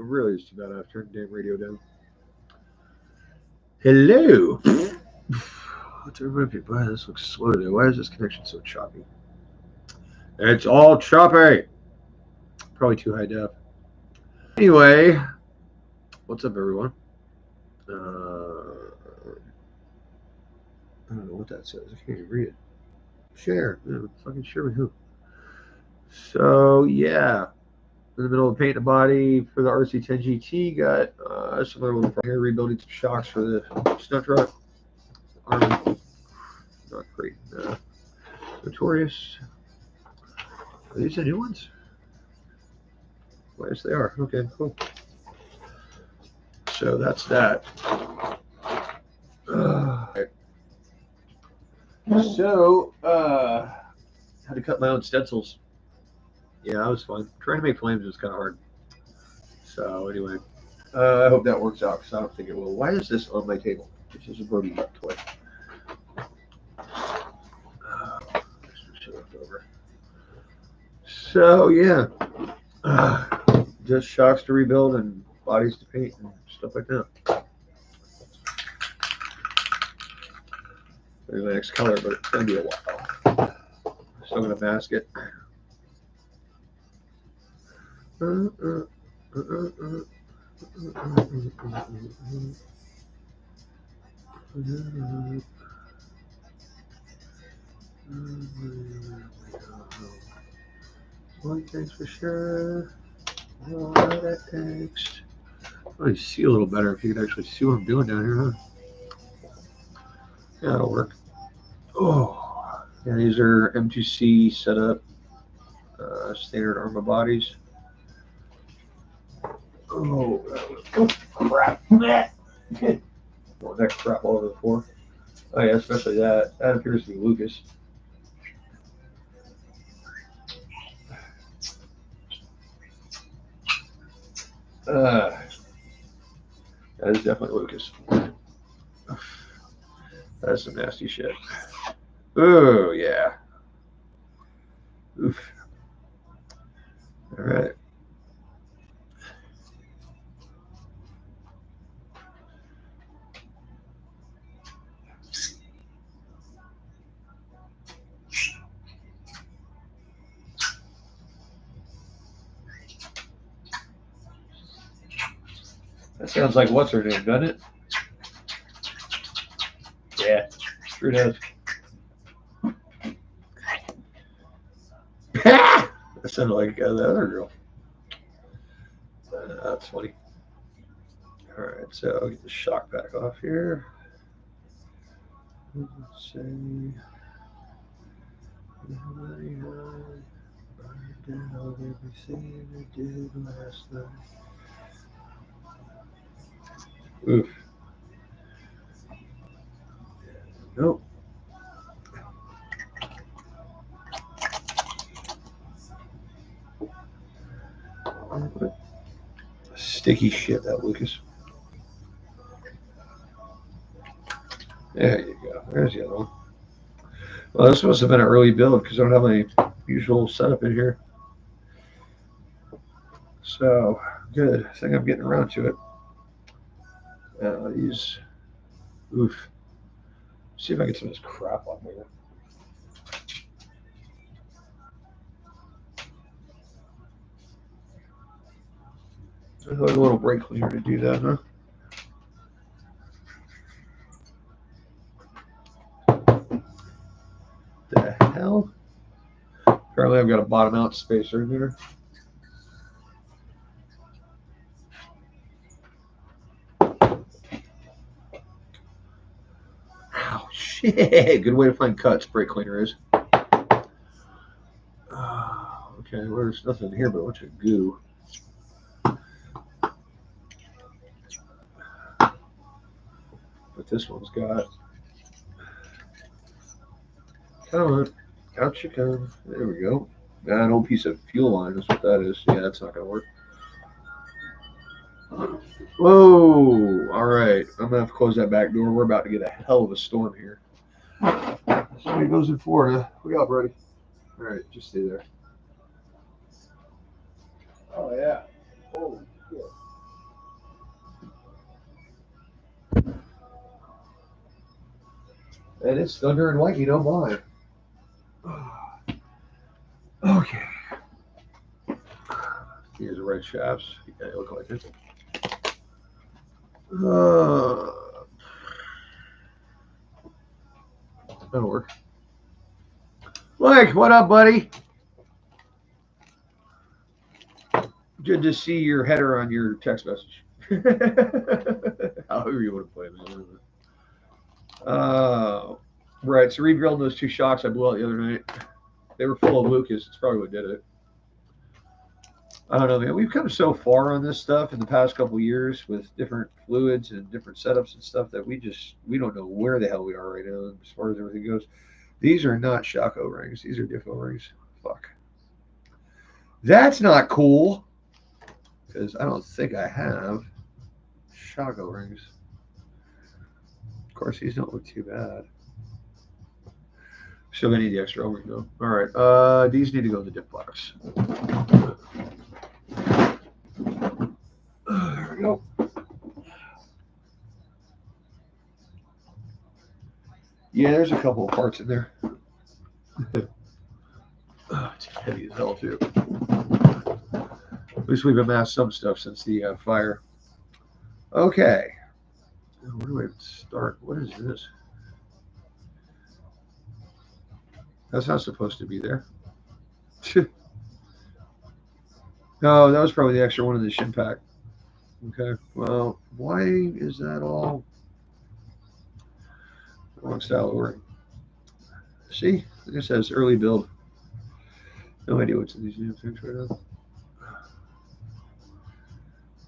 really is too bad I've turned the damn radio down. Hello. What's everybody? Boy, this looks slow today. Why is this connection so choppy? It's all choppy. Probably too high def. Anyway, what's up, everyone? I don't know what that says. I can't even read it. Share. Yeah, fucking share with who? So, yeah. In the middle of painting a body for the RC10GT. Got some other little here, rebuilding some shocks for the stunt truck. Arrma. Not great. Notorious. Are these the new ones? Well, yes, they are. Okay, cool. So that's that. So, had to cut my own stencils. Yeah, that was fun. Trying to make flames was kind of hard. So anyway, I hope that works out because I don't think it will. Why is this on my table? This is a Brody toy. So yeah, just shocks to rebuild and bodies to paint and stuff like that. There's my next color, but it's gonna be a while. Still gonna mask it. One thing's for sure. Oh, that takes. I see a little better if you could actually see what I'm doing down here, huh? Yeah, that'll work. Oh, yeah, these are M2C setup, standard armor bodies. Oh crap! Oh, that crap all over the floor. Oh yeah, especially that. That appears to be Lucas. That is definitely Lucas. That's some nasty shit. Oh yeah. Oof. All right. That sounds like what's her name, doesn't it? Yeah, sure does. That sounded like the other girl. That's funny. All right, so I'll get the shock back off here. Let's see. Last night. Oof. Nope. Sticky shit, that Lucas. There you go. There's the other one. Well, this must have been an early build because I don't have my usual setup in here. So, good. I think I'm getting around to it. These. Oof. See if I get some of this crap on here. There's like a little brake cleaner to do that, huh? The hell? Apparently I've got a bottom out spacer in here. Ow, shit. Good way to find cuts, brake cleaner is. Okay, well, there's nothing in here but a bunch of goo. But this one's got. Come on. Out you come. There we go. An old piece of fuel line is what that is. Yeah, that's not going to work. Whoa. All right. I'm going to have to close that back door. We're about to get a hell of a storm here. Somebody goes in Florida. We got ready. All right. Just stay there. Oh, yeah. Holy shit. And it's thunder and lightning, oh my. Okay. Here's the red shafts. Yeah, they look like this. That'll work. Mike, what up, buddy? Good to see your header on your text message. However you want to play it. Right, so rebuilding those two shocks I blew out the other night. They were full of Lucas. It's probably what did it. I don't know, man. We've come so far on this stuff in the past couple of years with different fluids and different setups and stuff that we don't know where the hell we are right now as far as everything goes. These are not shock O-rings. These are diff O-rings. Fuck. That's not cool. Because I don't think I have shock O-rings. Of course, these don't look too bad. Still gonna need the extra O-ring though. All right, these need to go in the dip box. There we go. Yeah, there's a couple of parts in there. It's heavy as hell too. At least we've amassed some stuff since the fire. Okay. Where do I start? What is this? That's not supposed to be there. No, that was probably the extra one in the shin pack. Okay. Well, why is that all wrong style O-ring? See? Like I said, it's early build. No idea what's in these damn things right now.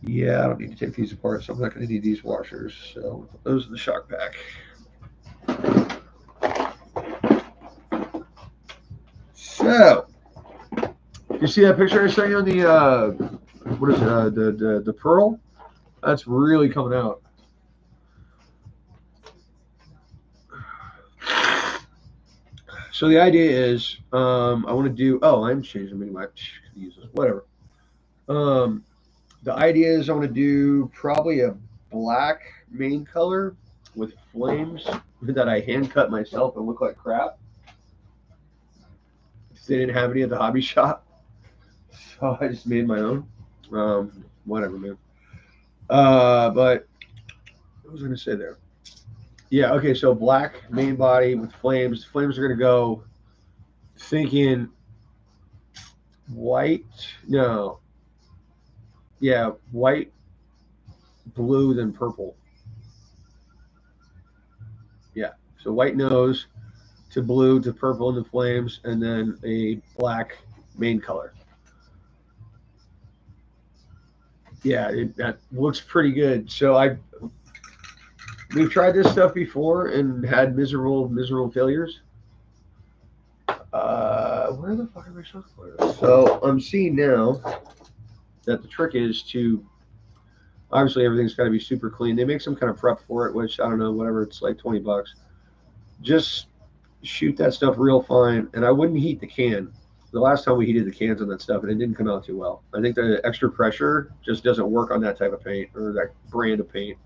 Yeah, I don't need to take these apart, so I'm not going to need these washers. So those are the shock pack. So, you see that picture I sent you on the what is it? The pearl? That's really coming out. So the idea is, I want to do. Oh, I'm changing my uses. Whatever. The idea is I want to do probably a black main color with flames that I hand cut myself and look like crap. They didn't have any at the hobby shop, so I just made my own. Whatever, man. But what was I gonna say there? Yeah, okay. So black main body with flames. Flames are gonna go. Thinking white. No. Yeah, white, blue, then purple. Yeah. So white nose to blue to purple in the flames, and then a black main color. Yeah, that looks pretty good. So we've tried this stuff before and had miserable failures. Where the fuck are my shock players? So I'm seeing now that the trick is to, obviously everything's got to be super clean. They make some kind of prep for it, which I don't know, whatever, it's like 20 bucks. Just shoot that stuff real fine, and I wouldn't heat the can. The last time we heated the cans on that stuff, and it didn't come out too well. I think the extra pressure just doesn't work on that type of paint or that brand of paint.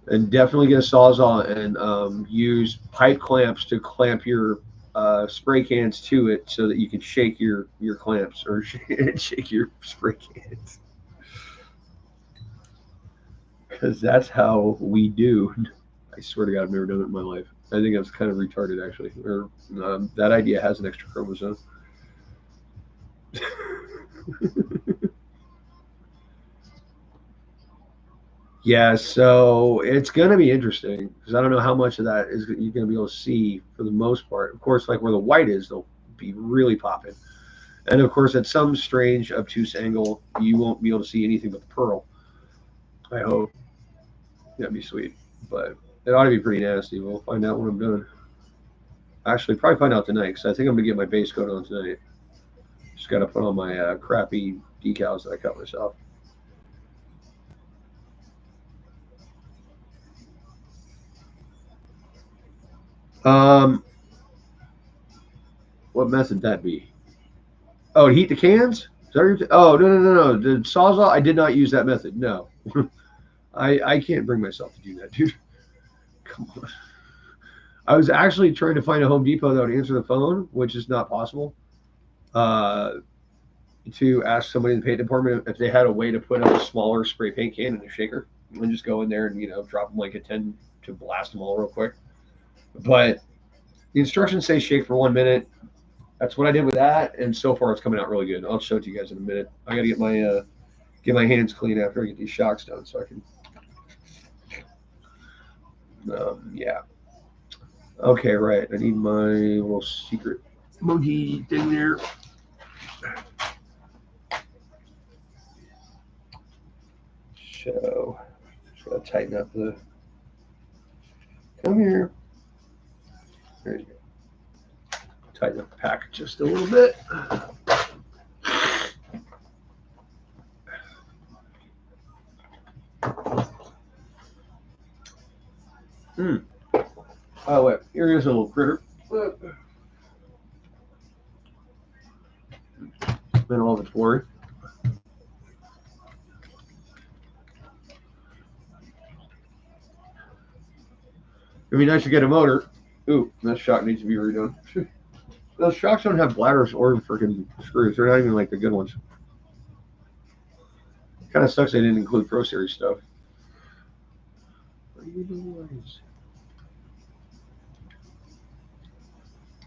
And definitely get a Sawzall and use pipe clamps to clamp your spray cans to it so that you can shake your clamps or shake your spray cans. Because that's how we do. I swear to God, I've never done it in my life. I think that's kind of retarded, actually. Or that idea has an extra chromosome. Yeah, so it's going to be interesting because I don't know how much of that is you're going to be able to see for the most part. Of course, like where the white is, they'll be really popping. And of course, at some strange obtuse angle, you won't be able to see anything but the pearl. I hope. That'd be sweet. But it ought to be pretty nasty. We'll find out when I'm done. Actually, probably find out tonight because I think I'm going to get my base coat on tonight. Just got to put on my crappy decals that I cut myself. What method that be? Oh, to heat the cans? Oh, no. The Sawzall, I did not use that method. No. I can't bring myself to do that, dude. come on. I was actually trying to find a Home Depot that would answer the phone, which is not possible. To ask somebody in the paint department if they had a way to put a smaller spray paint can in a shaker and just go in there and, you know, drop them like a 10 to blast them all real quick. But the instructions say shake for 1 minute. That's what I did with that, and so far it's coming out really good. I'll show it to you guys in a minute. I got to get my hands clean after I get these shocks done, so I can. Yeah. Okay, right. I need my little secret emoji thing there. So, just gotta tighten up the. Come here. There you go. Tighten up the pack just a little bit. Oh wait, here is a little critter. Then all of its glory. It'd be nice to get a motor. Ooh, that shock needs to be redone. Those shocks don't have bladders or freaking screws. They're not even like the good ones. Kind of sucks they didn't include Pro Series stuff.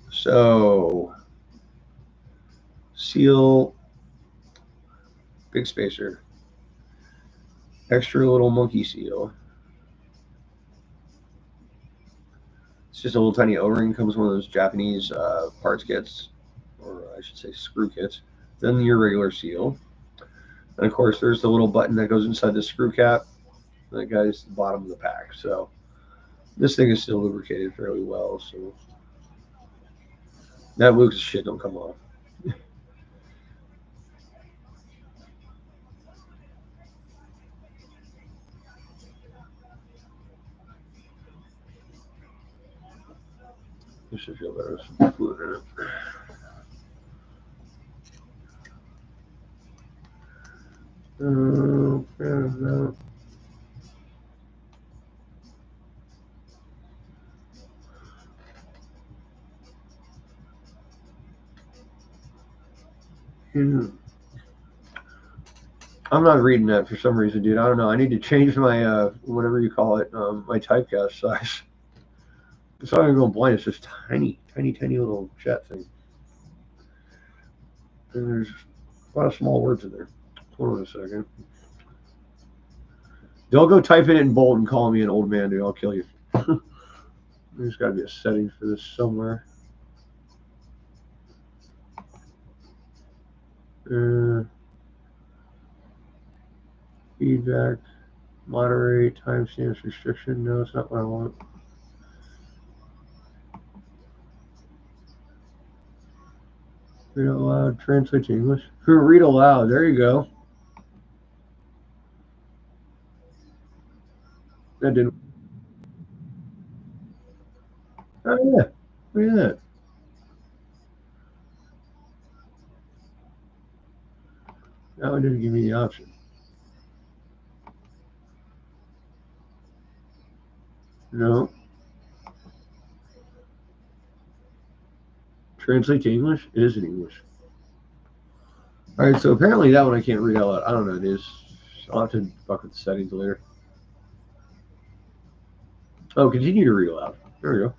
So, seal, big spacer, extra little monkey seal. It's just a little tiny O-ring. Comes with one of those Japanese parts kits, or I should say screw kits. Then your regular seal. And of course, there's the little button that goes inside the screw cap. That guy's the bottom of the pack. So this thing is still lubricated fairly well. So that Lucas shit don't come off. This should feel better with some fluid in it. No. I'm not reading that for some reason, dude. I don't know. I need to change my whatever you call it, my typecast size. It's not even going blind. It's just tiny little chat thing. And there's a lot of small words in there. Hold on a second. Don't go type it in bold and call me an old man, dude. I'll kill you. There's got to be a setting for this somewhere. Feedback, moderate, timestamps, restriction. No, it's not what I want. Read aloud, translate to English. Read aloud. There you go. That didn't. Oh yeah, look at that. Now it didn't give me the option. No. Translate to English? It is in English. All right, so apparently that one I can't read out loud. I don't know what it is. I'll have to fuck with the settings later. Oh, continue to read aloud. There we go.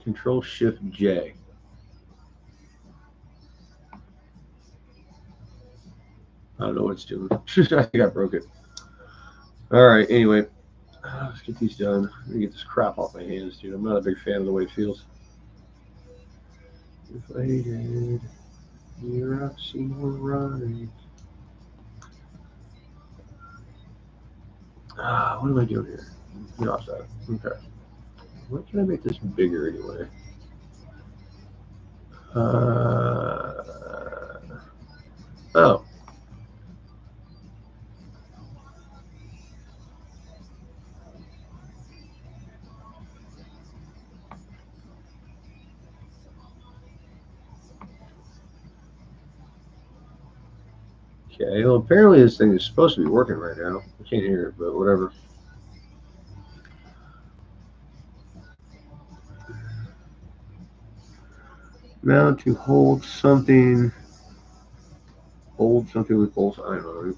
Control Shift J. I don't know what it's doing. I think I broke it. All right, anyway. Let's get these done. Let me get this crap off my hands, dude. I'm not a big fan of the way it feels. Inflated. You're up, Seymour, right. What am I doing here? Get off that. Okay. What can I make this bigger anyway? Oh. Okay, well, apparently this thing is supposed to be working right now. I can't hear it, but whatever. Mount to hold something. Hold something with both. I don't know.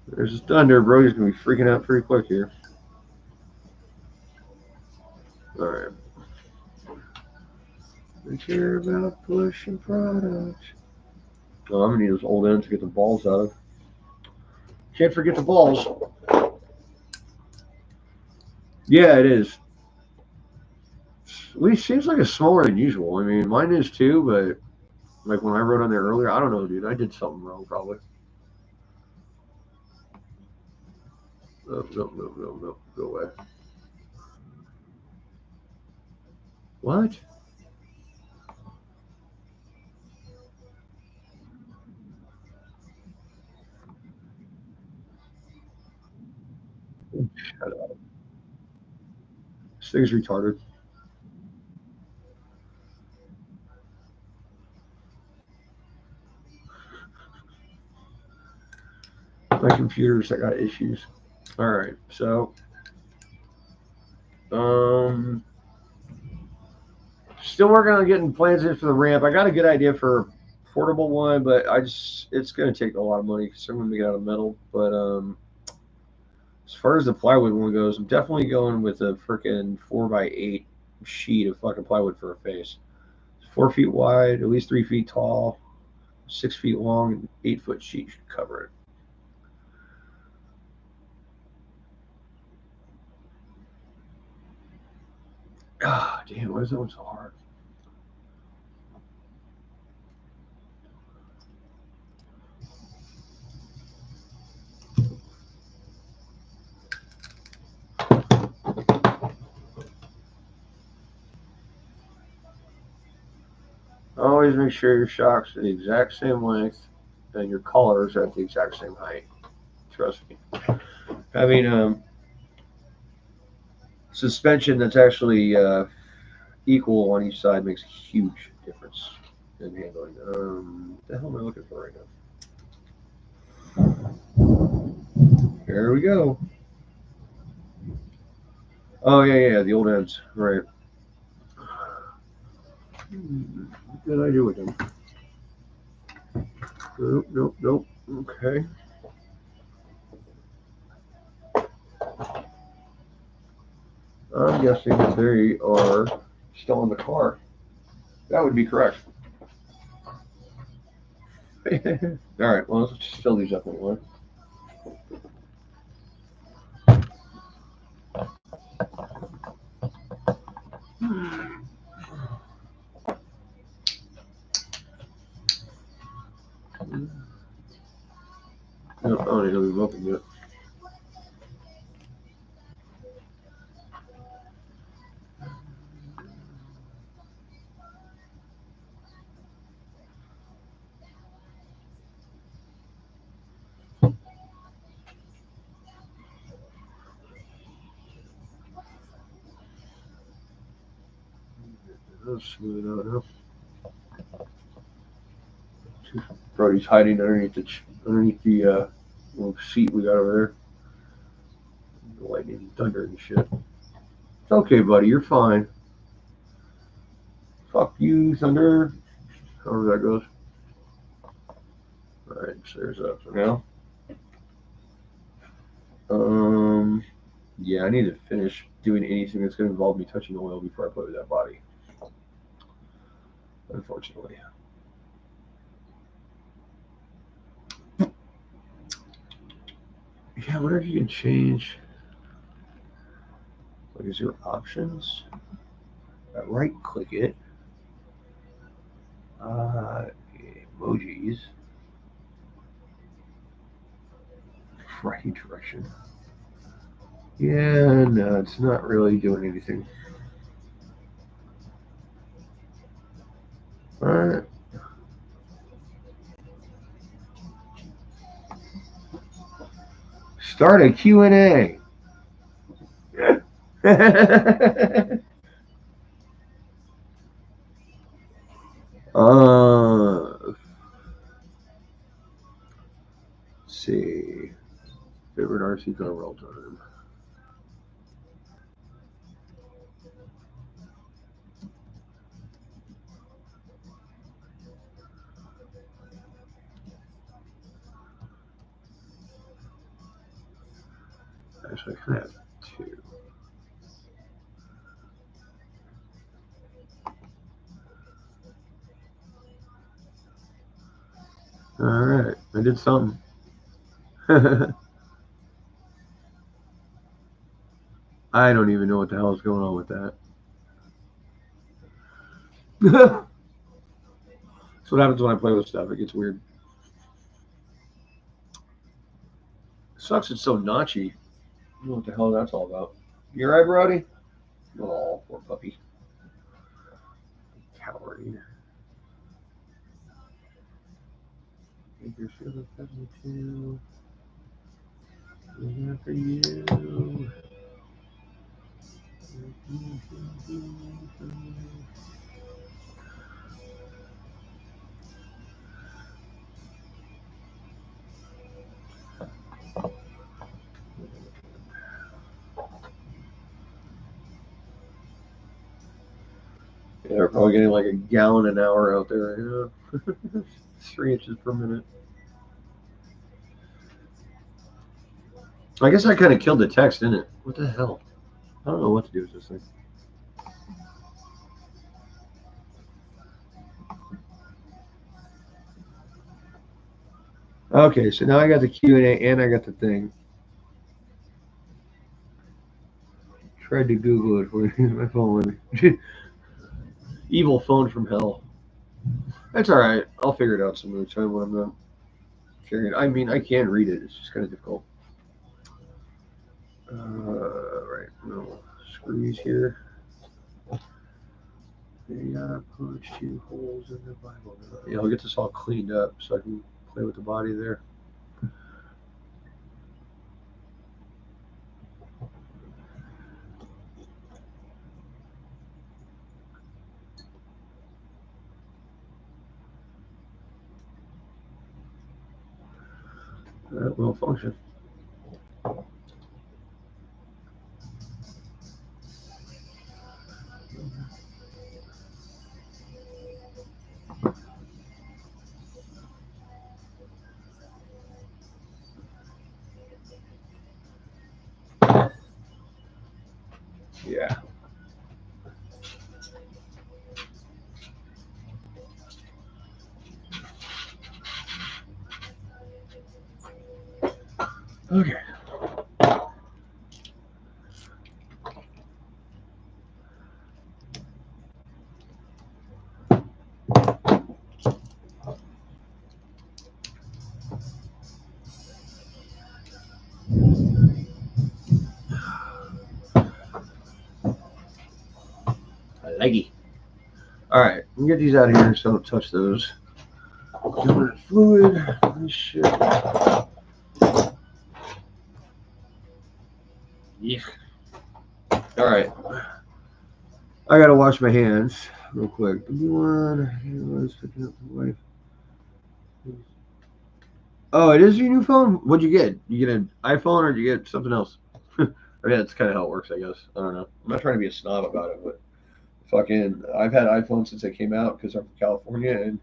There's this thunder, bro. He's gonna be freaking out pretty quick here. Alright. I care about pushing products. Oh, I'm gonna need those old ends to get the balls out of. Can't forget the balls. Yeah, it is. At least seems like it's smaller than usual. I mean, mine is too, but like when I wrote on there earlier, I don't know, dude. I did something wrong, probably. No. Go away. What? Shut up. This thing's retarded. My computer's I got issues. Alright, so still working on getting plans in for the ramp. I got a good idea for a portable one, but it's gonna take a lot of money because I'm gonna make it out of metal. But as far as the plywood one goes, I'm definitely going with a freaking 4x8 sheet of fucking plywood for a face. It's 4 feet wide, at least 3 feet tall, 6 feet long, and 8 foot sheet should cover it. Ah, damn, why is that one so hard? Always make sure your shocks are the exact same length and your collars are at the exact same height. Trust me. Having suspension that's actually equal on each side makes a huge difference in handling. What the hell am I looking for right now? Here we go. Oh yeah, the old ends, right? What did I do with them? Nope. Okay. I'm guessing that they are still in the car. That would be correct. All right. Well, let's just fill these up anyway. Nope, I don't even know open yet. Let's smooth it out now. Brody's hiding underneath the little seat we got over there. The lightning and thunder and shit. It's okay, buddy. You're fine. Fuck you, thunder. However that goes. All right, so there's that for now. Yeah, I need to finish doing anything that's going to involve me touching oil before I play with that body. Unfortunately. Yeah, whatever you can change. What is your options? Right click it. Emojis. Right direction. Yeah, no, it's not really doing anything. Alright. Start a Q&A. Let's see. Favorite RC car of all time. Actually, I kind of have two. All right, I did something. I don't even know what the hell is going on with that. That's what happens when I play with stuff. It gets weird. It sucks it's so notchy. I don't know what the hell that's all about. You alright, Brody? Oh, poor puppy. Coward. You're feeling 72. Looking for you. Yeah, they're probably getting like a gallon an hour out there. You know? 3 inches per minute. I guess I kind of killed the text, didn't it? What the hell? I don't know what to do with this thing. Okay, so now I got the Q&A and I got the thing. Tried to Google it for you. My phone with me. Evil phone from hell. That's all right. I'll figure it out some other time when I'm not figuring. I mean, I can read it. It's just kind of difficult. Right. No screws here. You gotta punch 2 holes in the Bible. Yeah, I'll get this all cleaned up so I can play with the body there. That will function. Yeah. Okay. Leggy. All right, let me get these out of here so I don't touch those. Fluid. This shit. Yeah. All right. I gotta wash my hands real quick. Picking up the wife. Oh, it is your new phone? What'd you get? You get an iPhone or did you get something else? I mean, that's kind of how it works, I guess. I don't know. I'm not trying to be a snob about it, but fucking, I've had iPhones since they came out because I'm from California and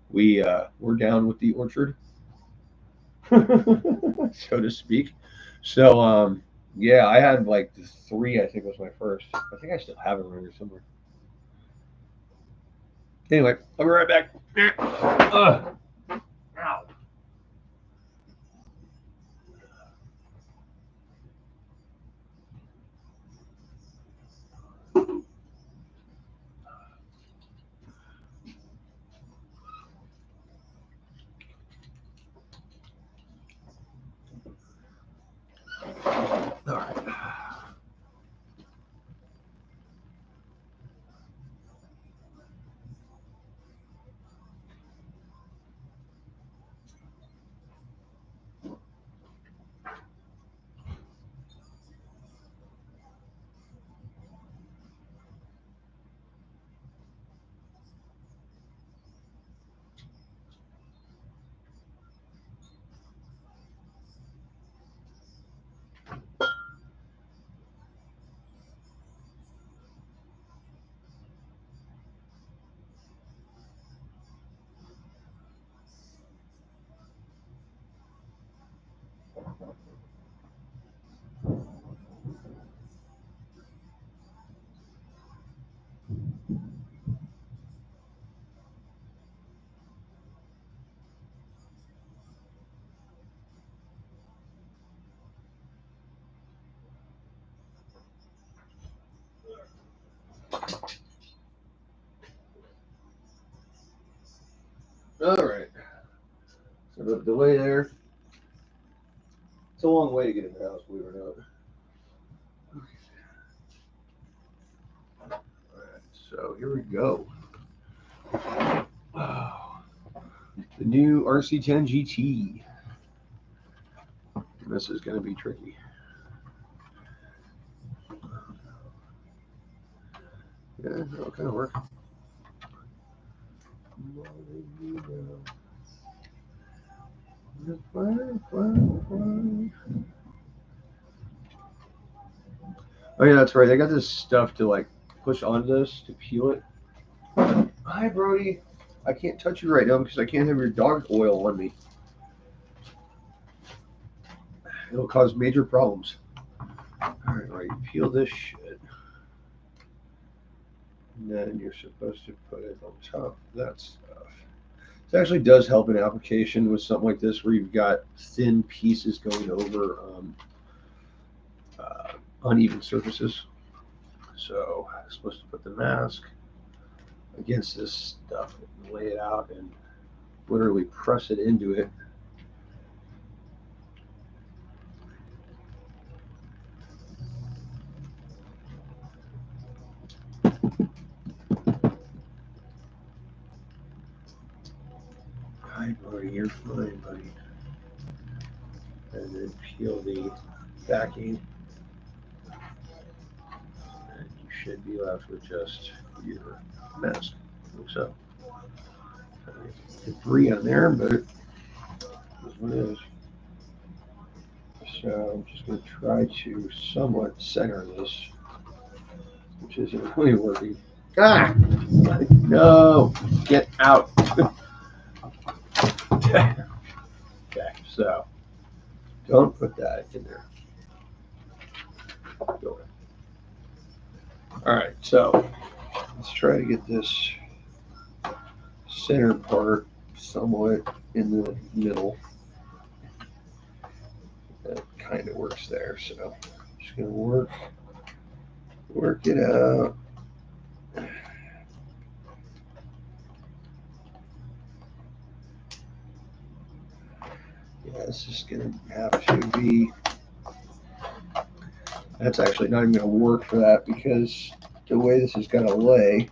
we're down with the orchard, so to speak. So, yeah, I had like 3, I think was my first. I think I still have it around here somewhere. Anyway, I'll be right back. Ow. All right. All right. So the delay there. It's a long way to get in the house, believe it or not. All right. So here we go. Wow. The new RC10GT. This is going to be tricky. Yeah, that'll kind of work. Oh yeah, that's right. I got this stuff to like push onto this to peel it. Hi, Brody. I can't touch you right now because I can't have your dog oil on me. It'll cause major problems. All right, peel this shit. And then you're supposed to put it on top of that stuff. This actually does help in application with something like this where you've got thin pieces going over uneven surfaces. So I'm supposed to put the mask against this stuff and lay it out and literally press it into it. Hi, buddy, you're fine, buddy. And then peel the backing. And you should be left with just your mask. Like so. Debris on there, but it is what it is. So I'm just going to try to somewhat center this, which isn't really working. Ah! No! Get out! Okay, so don't put that in there. Go ahead. All right, so let's try to get this center part somewhat in the middle. That kind of works there, so I'm just gonna work it out. Yeah, it's just gonna have to be. That's actually not even gonna work for that because the way this is gonna lay,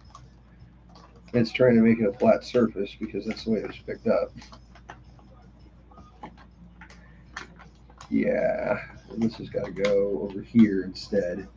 it's trying to make it a flat surface because that's the way it's picked up. Yeah, and this has got to go over here instead.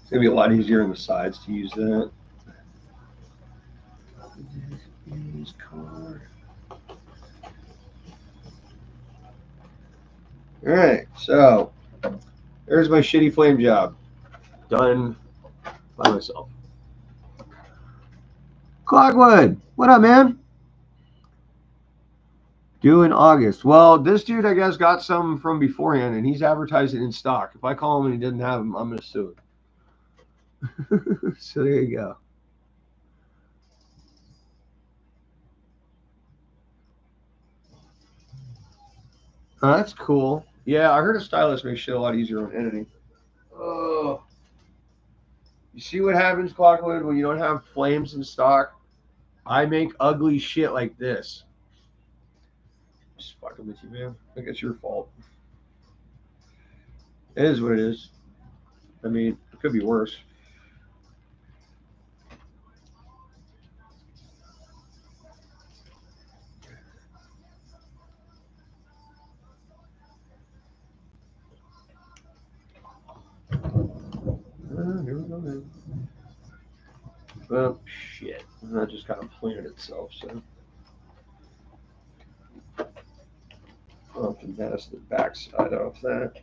It's gonna be a lot easier on the sides to use that. All right, so there's my shitty flame job done by myself. Clockwood, what up, man? Due in August. Well, this dude, I guess, got some from beforehand, and he's advertised it in stock. If I call him and he doesn't have them, I'm gonna sue him. So there you go. Oh, that's cool. Yeah, I heard a stylus makes shit a lot easier on editing. Oh, you see what happens, Clockwood, when you don't have flames in stock? I make ugly shit like this. Just fucking with you, man. I think it's your fault. It is what it is. I mean, it could be worse. Here we go then. Well, shit. That just kind of planted itself, so. I'll have to mask the backside off that.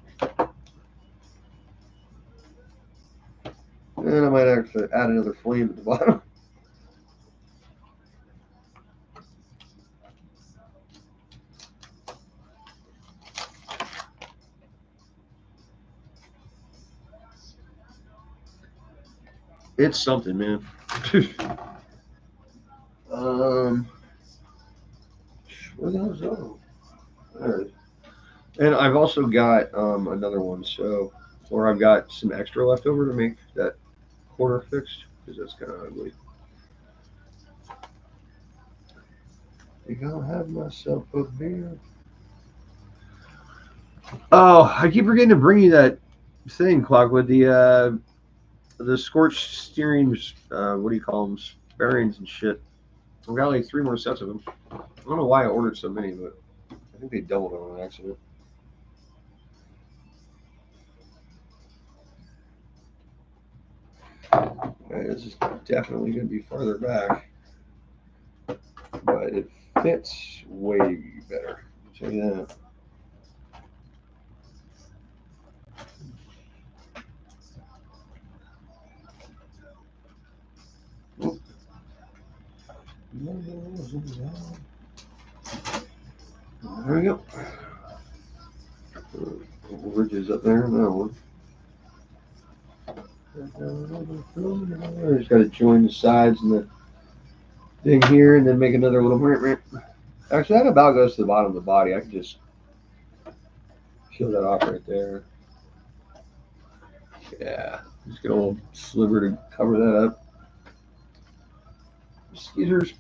And I might actually add another flame at the bottom. It's something, man. Where the hell's that? There it is. And I've also got another one, so where I've got some extra left over to make that corner fixed, because that's kind of ugly. I think I'll have myself a beer. Oh, I keep forgetting to bring you that thing, Clock, with the scorched steering, what do you call them, bearings and shit. I've got like 3 more sets of them. I don't know why I ordered so many, but I think they doubled on an accident. Okay, this is definitely going to be farther back, but it fits way better. I'll tell you that. There we go. Ridges up there on that one. I just got to join the sides and the thing here, and then make another little. Actually, that about goes to the bottom of the body. I can just peel that off right there. Yeah, just get a little sliver to cover that up. Scissors.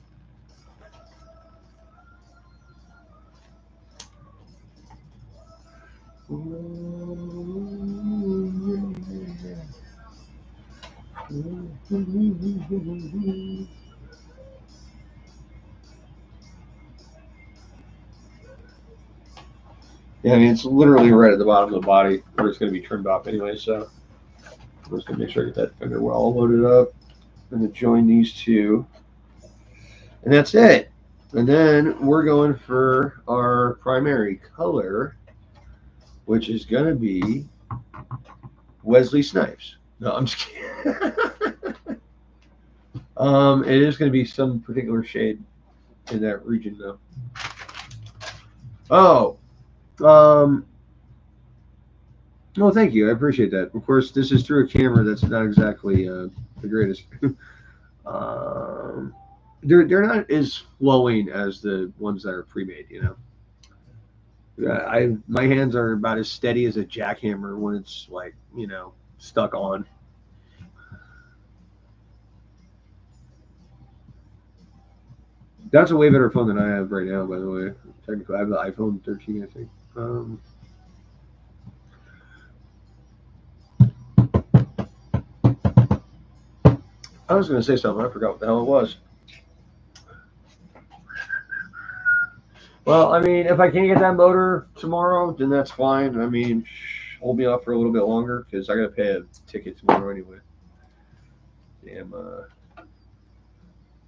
Yeah, I mean, it's literally right at the bottom of the body where it's going to be trimmed off anyway, so I'm just going to make sure I get that fender well loaded up. I'm going to join these two, and that's it. And then we're going for our primary color, which is going to be Wesley Snipes. No, I'm just kidding. It is going to be some particular shade in that region, though. Oh, no, thank you. I appreciate that. Of course, this is through a camera that's not exactly the greatest. They're not as flowing as the ones that are pre-made, you know. My hands are about as steady as a jackhammer when it's like, you know, stuck on. That's a way better phone than I have right now, by the way. Technically, I have the iPhone 13, I think. I was going to say something. I forgot what the hell it was. Well, I mean, if I can't get that motor tomorrow, then that's fine. I mean, hold me up for a little bit longer because I got to pay a ticket tomorrow anyway. Damn,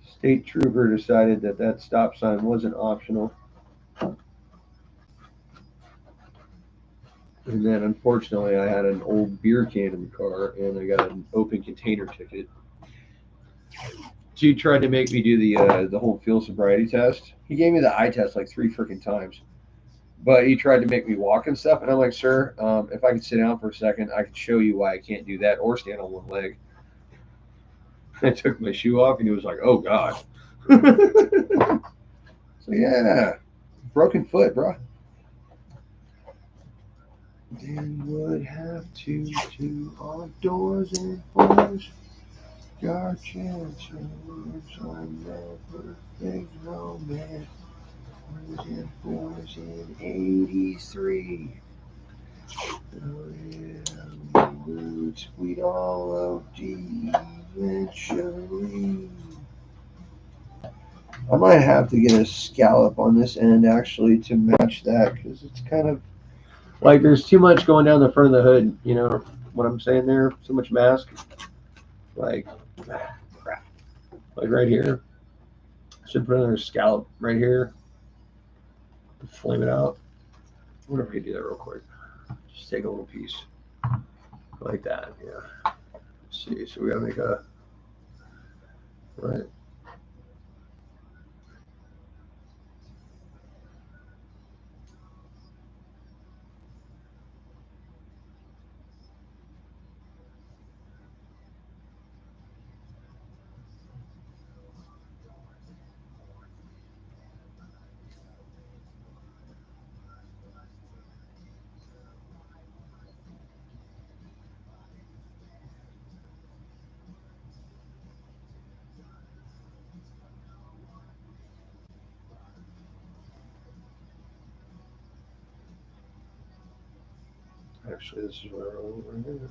state trooper decided that stop sign wasn't optional. And then, unfortunately, I had an old beer can in the car, and I got an open container ticket. He tried to make me do the whole field sobriety test. He gave me the eye test like 3 freaking times, but he tried to make me walk and stuff. And I'm like, sir, if I could sit down for a second, I could show you why I can't do that or stand on one leg. I took my shoe off, and he was like, "Oh God." So yeah, broken foot, bro. Then would have to do all doors and floors. Gotcha, I'm never big romance. Boys in 83. Oh yeah, boots, we'd all OD eventually. I might have to get a scallop on this end actually to match that because it's kind of like there's too much going down the front of the hood, you know, what I'm saying there? So much mask. Like, crap. Like right here. Should put another scallop right here. Flame it out. I wonder if we can do that real quick. Just take a little piece. Like that, yeah. Let's see, so we gotta make a, right. Actually, this is where I want right here.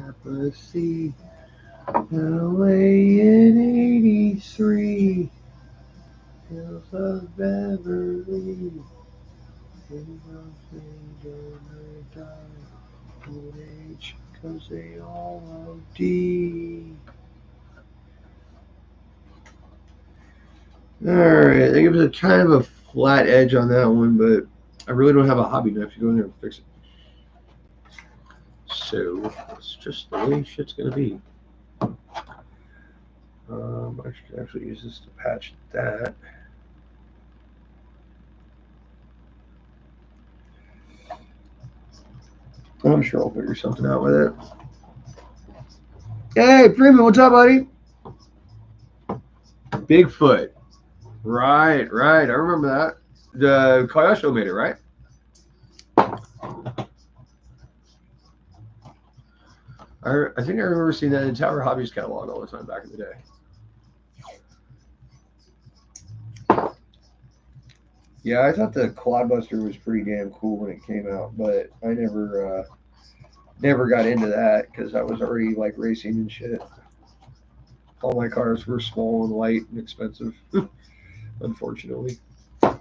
Apathy, away in '83, Hills of Beverly, old age, 'cause they all OD. Alright, I think it was a kind of a flat edge on that one, but I really don't have a hobby knife to go in there and fix it. So it's just the way shit's gonna be. I should actually use this to patch that. I'm sure I'll figure something out with it. Hey, Freeman, what's up, buddy? Bigfoot. Right. I remember that. The Kayasho made it, right? I think I remember seeing that in Tower Hobbies catalog all the time back in the day. Yeah, I thought the Clodbuster was pretty damn cool when it came out, but I never got into that because I was already like racing and shit. All my cars were small and light and expensive, unfortunately. And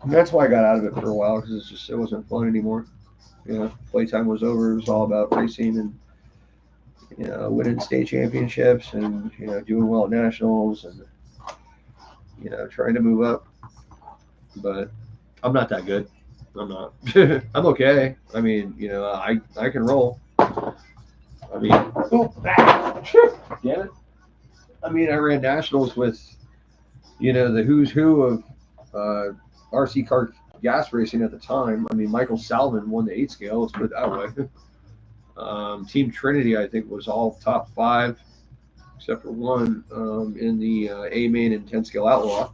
that's why I got out of it for a while because it wasn't fun anymore. You know, playtime was over. It was all about racing and winning state championships and doing well at nationals and trying to move up. But I'm not that good. I'm not. I'm okay. I mean, I can roll. I mean, damn it. I mean, I ran nationals with, the who's who of RC car gas racing at the time. I mean, Michael Salvin won the 8 scale. Let's put it that way. Team Trinity, I think, was all top 5, except for one in the A main and 10 scale outlaw.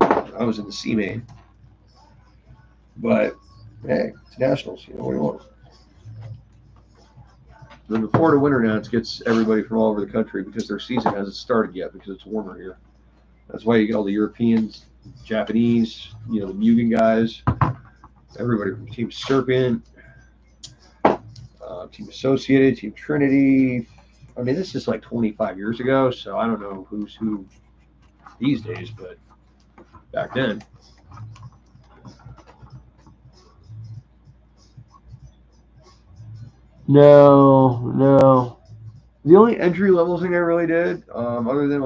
I was in the C main. But hey, it's nationals. What do you want? Then the Florida Winter Nats gets everybody from all over the country because their season hasn't started yet because it's warmer here. That's why you get all the Europeans, Japanese, the Mugen guys, everybody from Team Serpent, Team Associated, Team Trinity. I mean, this is like 25 years ago, so I don't know who's who these days, but back then. No. The only entry level thing I really did, other than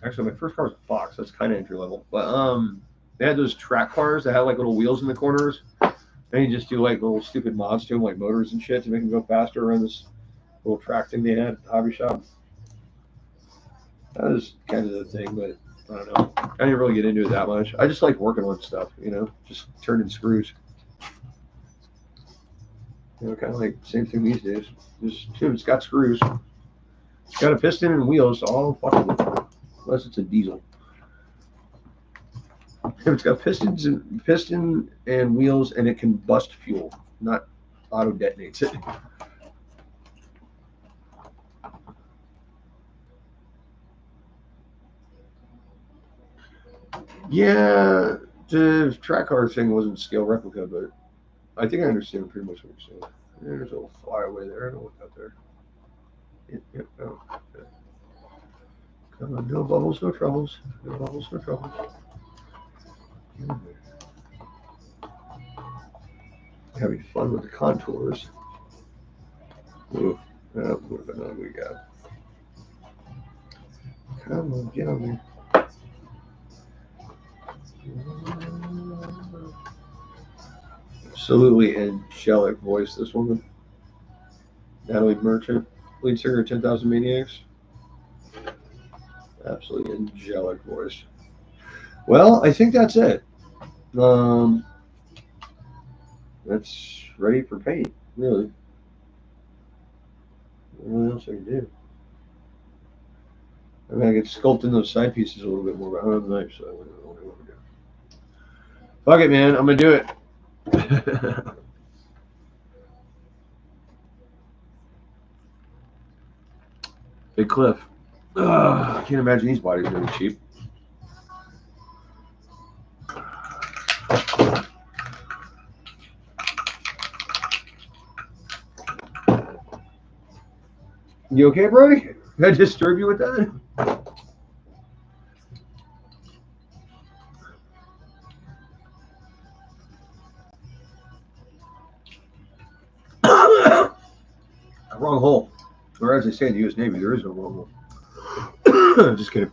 actually my first car was a Fox. That's kind of entry level, but they had those track cars that had like little wheels in the corners. And you just do like little stupid mods to them, like motors and shit, to make them go faster around this little track thing they had at the hobby shop. That was kind of the thing, but I don't know. I didn't really get into it that much. I just like working on stuff, you know, just turning screws. You know, kind of like same thing these days. Just, it's got screws. It's got a piston and wheels, so I'll fuck with it. Unless it's a diesel. If it's got piston and wheels, and it can bust fuel, not auto detonates it. Yeah, the track car thing wasn't scale replica, but I think I understand pretty much what you're saying. There's a little flyaway there. I don't look out there. Yep. Oh, okay. Come on, no bubbles, no troubles. No bubbles, no troubles. Having fun with the contours. Ooh, that would have been ugly guy. Come on, get on there. Absolutely angelic voice, this woman. Natalie Merchant, lead singer of 10,000 Maniacs. Absolutely angelic voice. Well, I think that's it. That's ready for paint, really. What else I can do? I mean, I could sculpt in those side pieces a little bit more, but I don't have a knife, so I don't know what to do. Fuck it, man. I'm going to do it. Big Cliff. I can't imagine these bodies are going to be cheap. You okay, Brody? Did I disturb you with that? Wrong hole. Or as they say in the U.S. Navy, there is no wrong hole. Just kidding.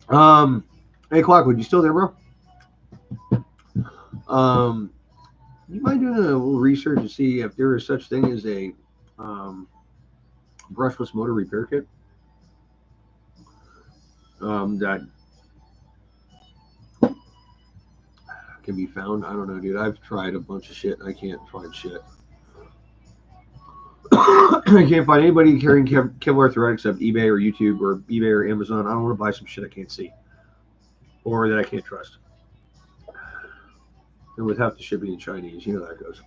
Hey, Clockwood, you still there, bro? You mind doing a little research to see if there is such thing as a brushless motor repair kit that can be found? I don't know, dude. I've tried a bunch of shit and I can't find shit. I can't find anybody carrying Kevlar thread except eBay or YouTube or eBay or Amazon. I don't want to buy some shit I can't see or that I can't trust. And with half the shit being Chinese, you know how that goes.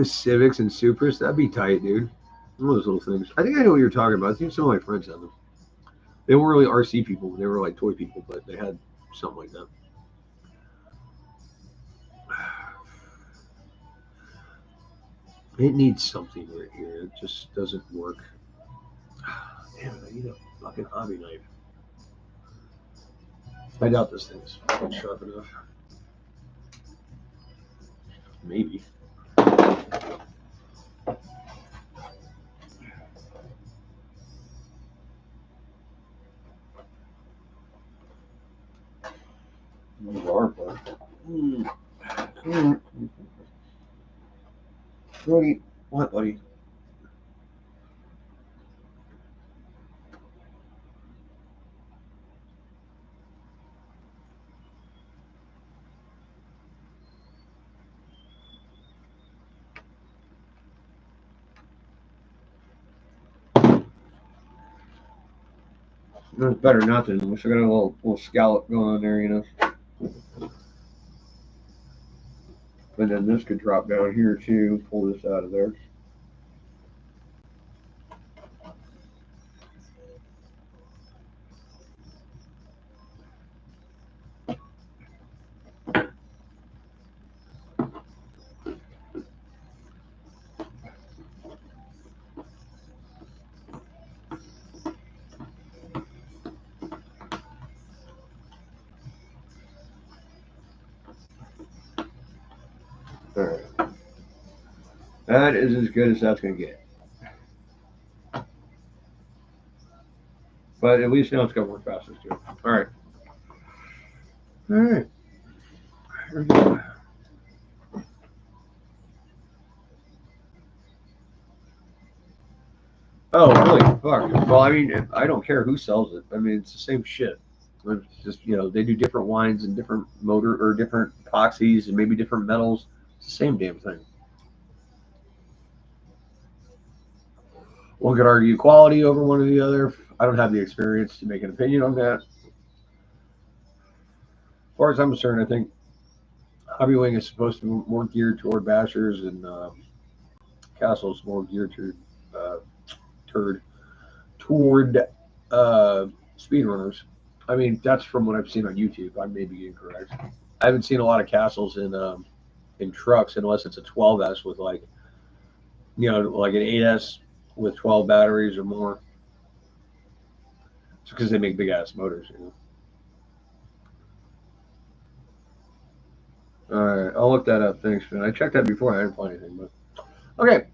Civics and Supras, that'd be tight, dude. One of those little things. I think I know what you're talking about. I think some of my friends have them. They weren't really RC people. They were like toy people, but they had something like that. It needs something right here. It just doesn't work. Damn it, I need a fucking hobby knife. I doubt this thing's sharp enough. Maybe. Buddy, what, buddy? That's better not than. Wish I got a little scallop going on there, you know. And then this could drop down here too. Pull this out of there. All right. That is as good as that's going to get. But at least now it's got more fastness to it. All right. All right. Oh, really? Fuck. Well, I mean, I don't care who sells it. I mean, it's the same shit. It's just, you know, they do different wines and different motor or different epoxies and maybe different metals. It's the same damn thing. One could argue quality over one or the other. I don't have the experience to make an opinion on that. As far as I'm concerned, I think Hobbywing is supposed to be more geared toward bashers, and Castle's more geared toward speedrunners. I mean, that's from what I've seen on YouTube. I may be incorrect. I haven't seen a lot of Castles in trucks unless it's a 12S with like, you know, like an 8S with 12 batteries or more. It's because they make big ass motors, you know. All right, I'll look that up. Thanks, man. I checked that before. I didn't find anything, but okay.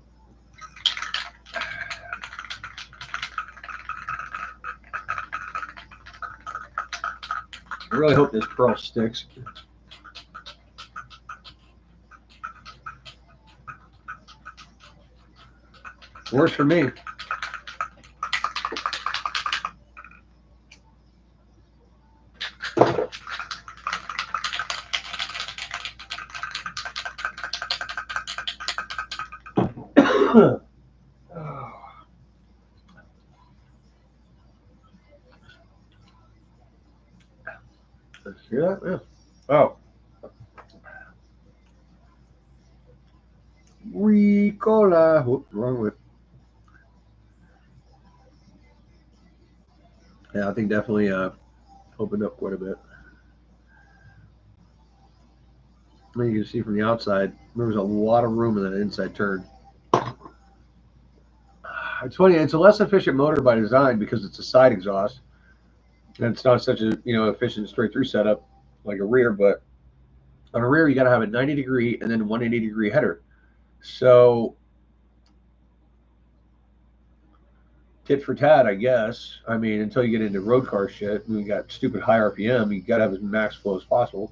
I really hope this pearl sticks. Works for me. See that? Yeah. Oh. Ricola. Whoop, wrong with. Yeah, I think definitely opened up quite a bit. I mean, you can see from the outside, there was a lot of room in that inside turn. It's funny, it's a less efficient motor by design because it's a side exhaust. And it's not such a, you know, efficient straight through setup like a rear, but on a rear you got to have a 90-degree and then 180-degree header. So tit for tat, I guess. I mean, until you get into road car shit, we got stupid high RPM. You got to have as max flow as possible.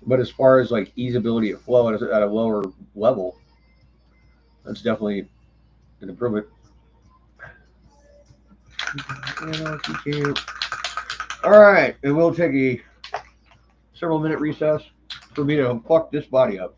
But as far as like easeability of flow at a lower level, that's definitely an improvement. All right, and we'll take a several minute recess for me to fuck this body up.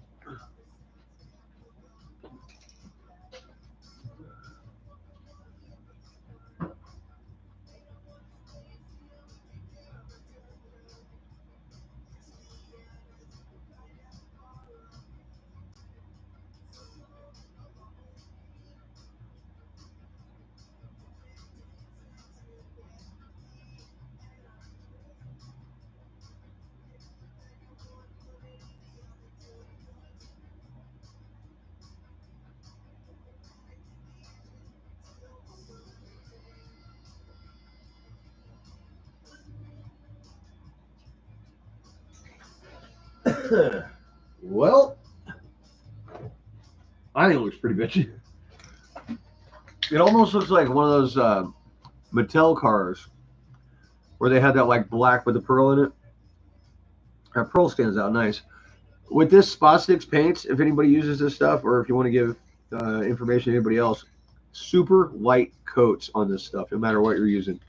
Well, I think it looks pretty bitchy. It almost looks like one of those Mattel cars where they had that like black with the pearl in it. That pearl stands out nice. With this Spot Sticks paints, if anybody uses this stuff or if you want to give information to anybody else, super light coats on this stuff, no matter what you're using.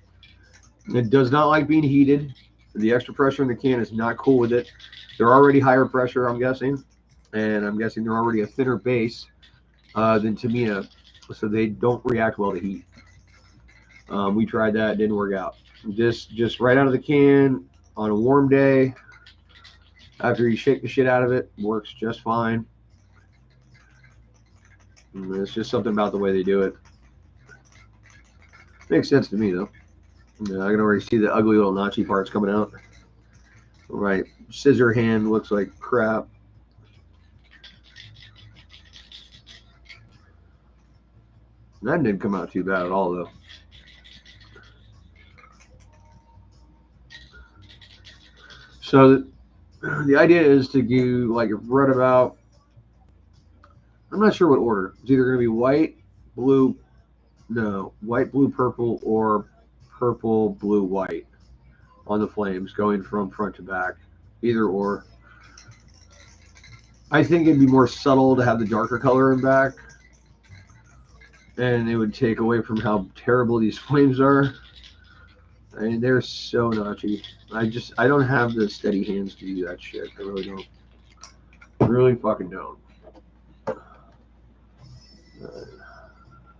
It does not like being heated. The extra pressure in the can is not cool with it. They're already higher pressure, I'm guessing. And I'm guessing they're already a thinner base than Tamiya, so they don't react well to heat. We tried that, didn't work out. Just right out of the can on a warm day, after you shake the shit out of it, works just fine. It's just something about the way they do it. Makes sense to me, though. I can already see the ugly little notchy parts coming out. Right, scissor hand looks like crap. That didn't come out too bad at all, though. So the idea is to do like right about, I'm not sure what order. It's either going to be white, blue, white, blue, purple, or purple, blue, white on the flames going from front to back. Either or. I think it'd be more subtle to have the darker color in back, and it would take away from how terrible these flames are. I mean, they're so notchy. I don't have the steady hands to do that shit. I really don't. I really fucking don't.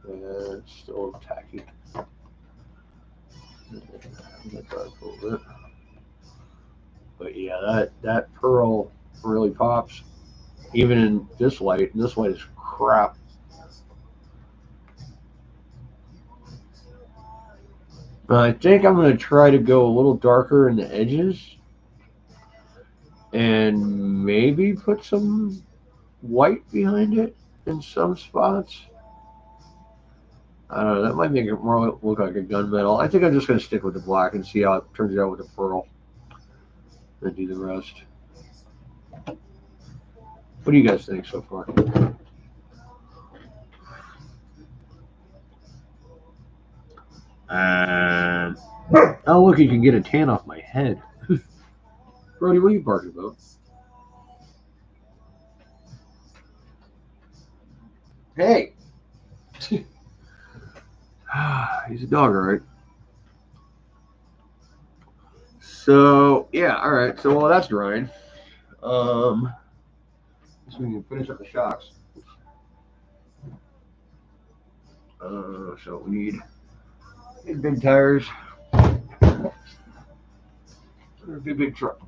It's still tacky. But yeah, that pearl really pops, even in this light. And this light is crap. I think I'm going to try to go a little darker in the edges, and maybe put some white behind it in some spots. I don't know, that might make it more look like a gunmetal. I think I'm just going to stick with the black and see how it turns out with the pearl, and do the rest. What do you guys think so far? Oh, look, you can get a tan off my head. Brody, what are you barking about? Hey! He's a dog, all right. So, yeah, all right. So, while that's drying, so we can finish up the shocks. So we need big tires. Big truck.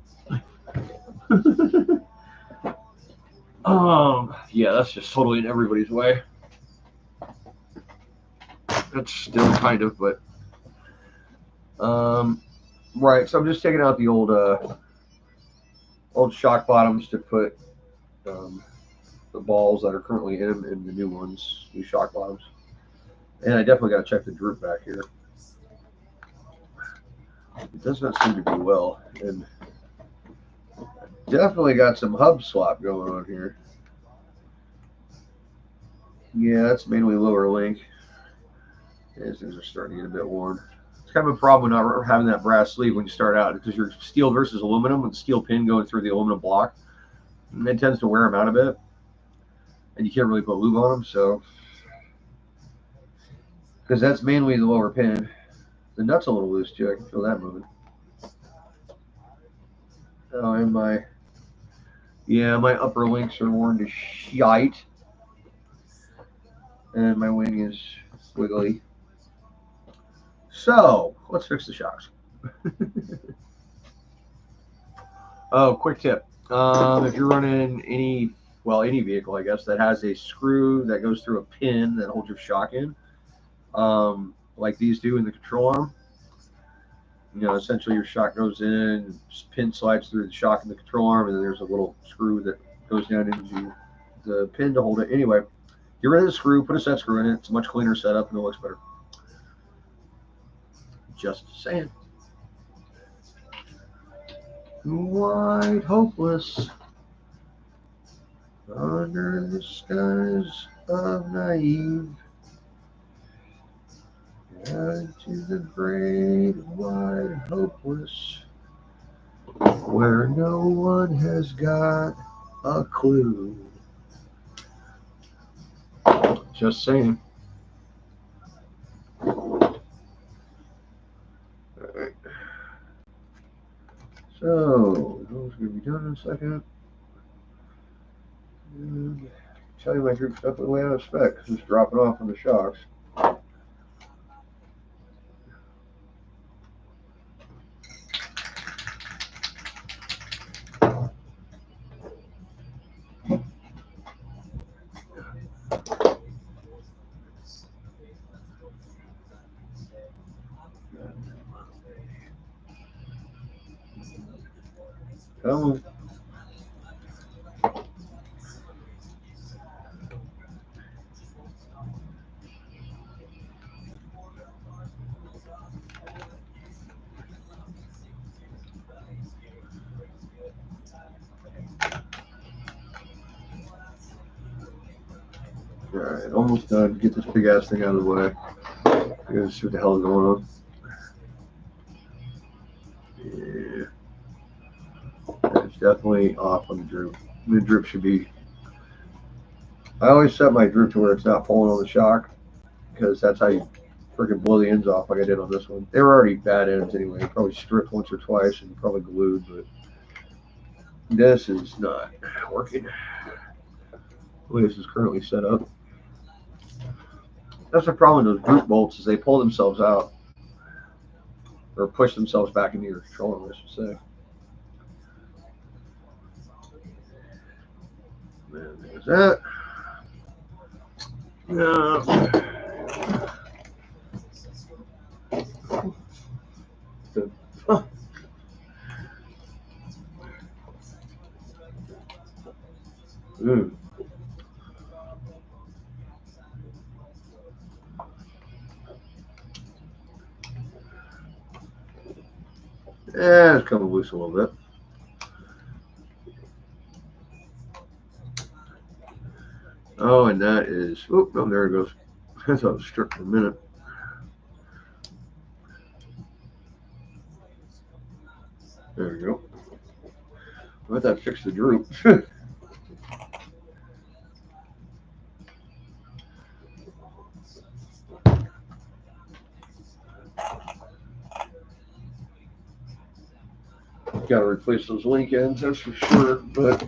Yeah, that's just totally in everybody's way. That's still kind of, but right. So I'm just taking out the old shock bottoms to put the balls that are currently in them and the new ones, new shock bottoms. And I definitely got to check the droop back here. It does not seem to be well, and definitely got some hub swap going on here. Yeah, that's mainly lower link. As things are starting to get a bit worn. It's kind of a problem with not having that brass sleeve when you start out, because you're steel versus aluminum, with the steel pin going through the aluminum block, and it tends to wear them out a bit, and you can't really put lube on them. So, because that's mainly the lower pin. The nut's a little loose too. I can feel that moving. Oh, and my upper links are worn to shite, and my wing is wiggly. So let's fix the shocks. Oh, quick tip. If you're running any vehicle, I guess, that has a screw that goes through a pin that holds your shock in, like these do in the control arm, essentially your shock goes in, pin slides through the shock in the control arm, and then there's a little screw that goes down into the pin to hold it. Anyway, get rid of the screw, put a set screw in it. It's a much cleaner setup and it looks better. Just saying. Wide hopeless under the skies of naive, into the great wide hopeless, where no one has got a clue. Just saying. All right. So those are gonna be done in a second. And tell you my group stuff the way out of spec, just dropping off on the shocks. Come on. Alright, almost done. Get this big ass thing out of the way. I gotta see what the hell is going on. Yeah. It's definitely off on the droop. The drip should be. I always set my drip to where it's not pulling on the shock, because that's how you freaking blow the ends off like I did on this one. They were already bad ends anyway. Probably stripped once or twice and probably glued, but this is not working the way this is currently set up. That's the problem with those group bolts, is they pull themselves out or push themselves back into your control arm, I should say. Man, there's that. Yeah, it's coming loose a little bit. Oh, and that is, oh, no, there it goes. I thought it was stripped for a minute. There we go. I thought that fixed the droop. Got to replace those link ends, that's for sure. But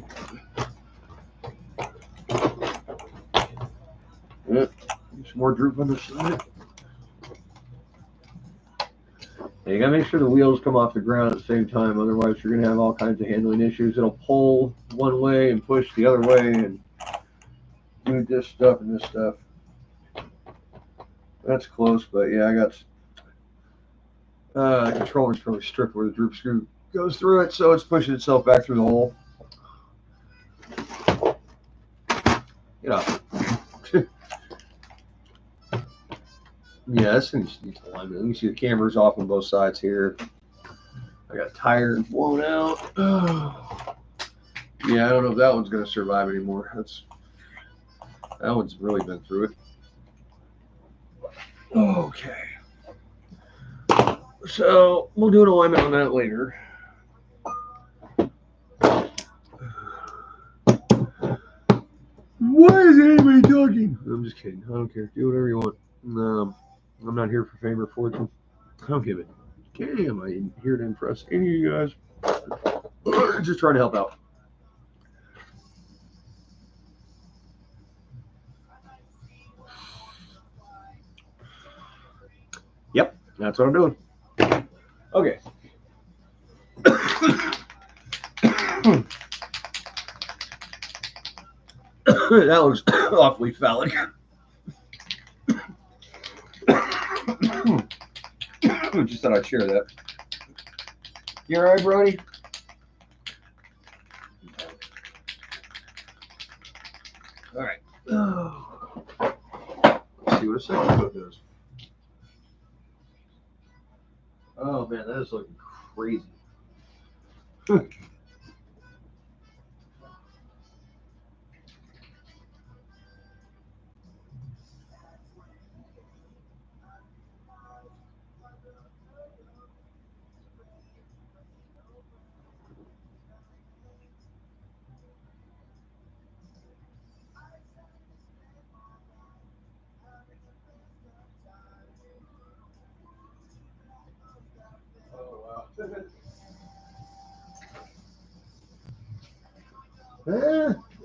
yeah, some more droop on the side. And you gotta make sure the wheels come off the ground at the same time, otherwise you're gonna have all kinds of handling issues. It'll pull one way and push the other way and do this stuff and this stuff. That's close, but yeah, I got the controller's probably stripped where the droop screw goes through it, so it's pushing itself back through the hole. Get off. Yeah, this thing's needs alignment. Let me see, the camera's off on both sides here. I got tires blown out. Yeah, I don't know if that one's gonna survive anymore. That one's really been through it. Okay. So we'll do an alignment on that later. Why is anybody talking? I'm just kidding. I don't care. Do whatever you want. I'm not here for fame or fortune. I don't give it. Damn, I ain't here to impress any of you guys. Just trying to help out. Yep, that's what I'm doing. Okay. That was awfully phallic. Just thought I'd share that. You alright, Brody? Alright. Let's see what a second coat does. Oh man, that is looking crazy.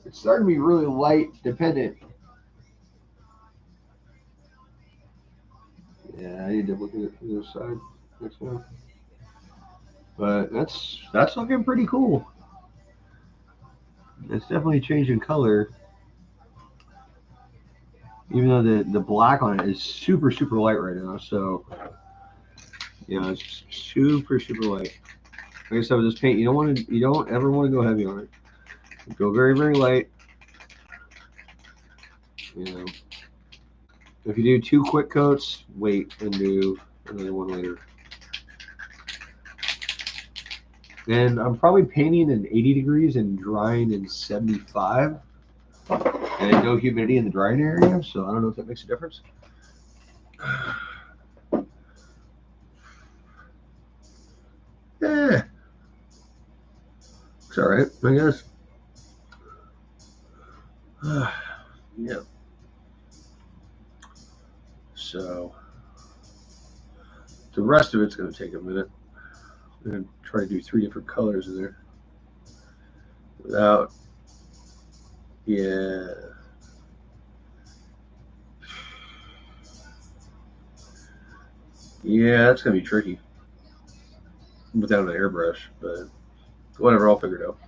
It's starting to be really light dependent. Yeah, I need to look at it from the other side next time. But that's looking pretty cool. It's definitely changing color. Even though the black on it is super light right now, so yeah, it's super light. Like I said with this paint, you don't ever want to go heavy on it. Go very light. You know, if you do 2 quick coats, wait and do another one later. And I'm probably painting in 80 degrees and drying in 75. And no humidity in the drying area, so I don't know if that makes a difference. Yeah. It's alright, I guess. rest of it's going to take a minute. I'm going to try to do 3 different colors in there without, yeah. Yeah, it's going to be tricky without an airbrush, but whatever, I'll figure it out.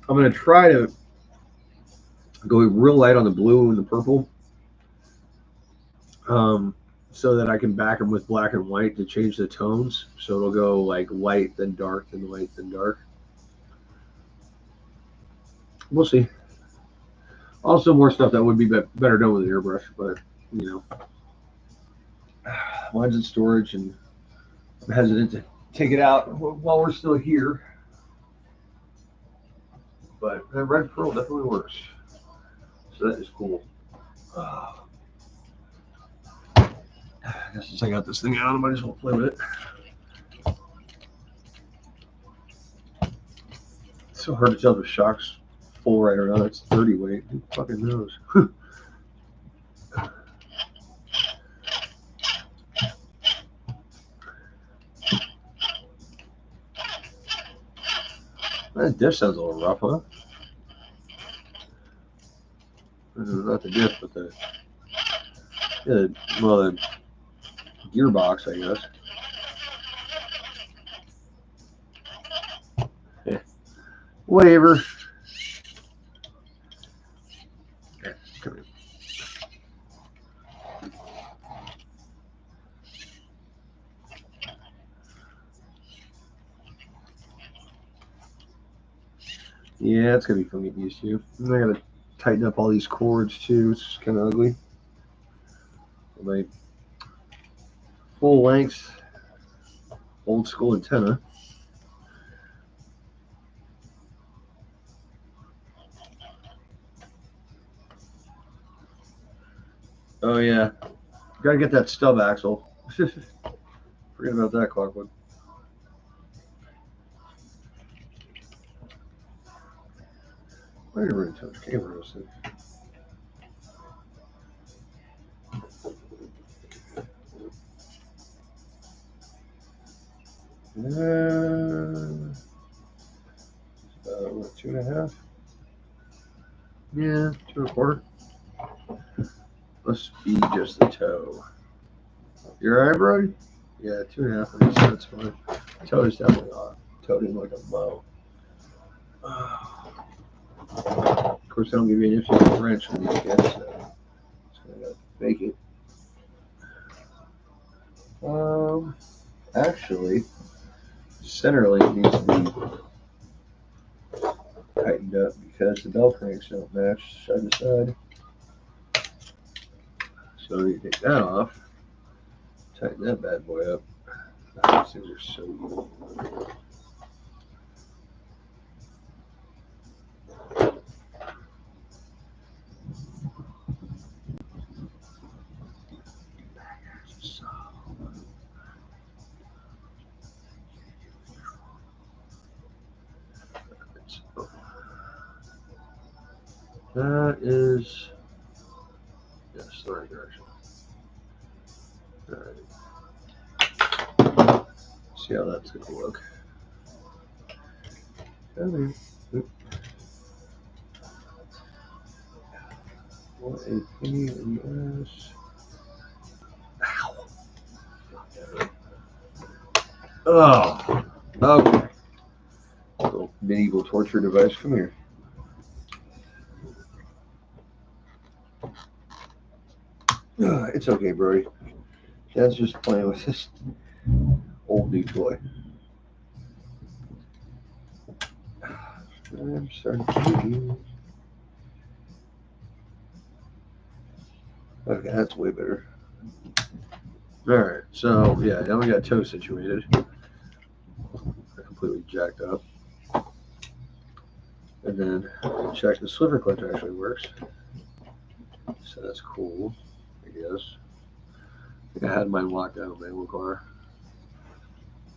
I'm going to try to go real light on the blue and the purple, so that I can back them with black and white to change the tones. So it'll go like light, then dark, then light, then dark. We'll see. Also, more stuff that would be better done with an airbrush, but you know, mine's in storage, and I'm hesitant to take it out while we're still here. But that red pearl definitely works, so that is cool. I guess since I got this thing out, I might as well play with it. It's so hard to tell if the shock's full right or not. It's 30 weight. Who fucking knows? That diff sounds a little rough, huh? Not the diff, but the gearbox, I guess. Yeah. Whatever. Yeah, come here. Yeah, it's gonna be fun to get used to. And I gotta tighten up all these cords too. It's kind of ugly. My full length old school antenna. Oh yeah, gotta get that stub axle. Forget about that, Clockwood. Why are you running touch cameras? What, 2.5? Yeah, 2.25. Must be just the toe. You alright, Brody? Yeah, 2.5. That's fine. Toe is definitely off. Toe didn't like a mow. Of course, they don't give you an inch wrench when you get, so I gotta fake it. Actually, center link needs to be tightened up because the bell cranks don't match side to side. So you take that off, tighten that bad boy up. These things are so evil. That is, yes, the right direction. All right. See how that's going to look. Come here. What a pain in the ass. Ow. Oh. Okay. Little medieval torture device. Come here. It's okay, Brody. Dad's just playing with this old new toy. I'm starting to hate you. Okay, that's way better. Alright, so yeah, now we got toe situated. They're completely jacked up. And then check the sliver clutch actually works. So that's cool, I guess. I think I had mine locked out in my manual car.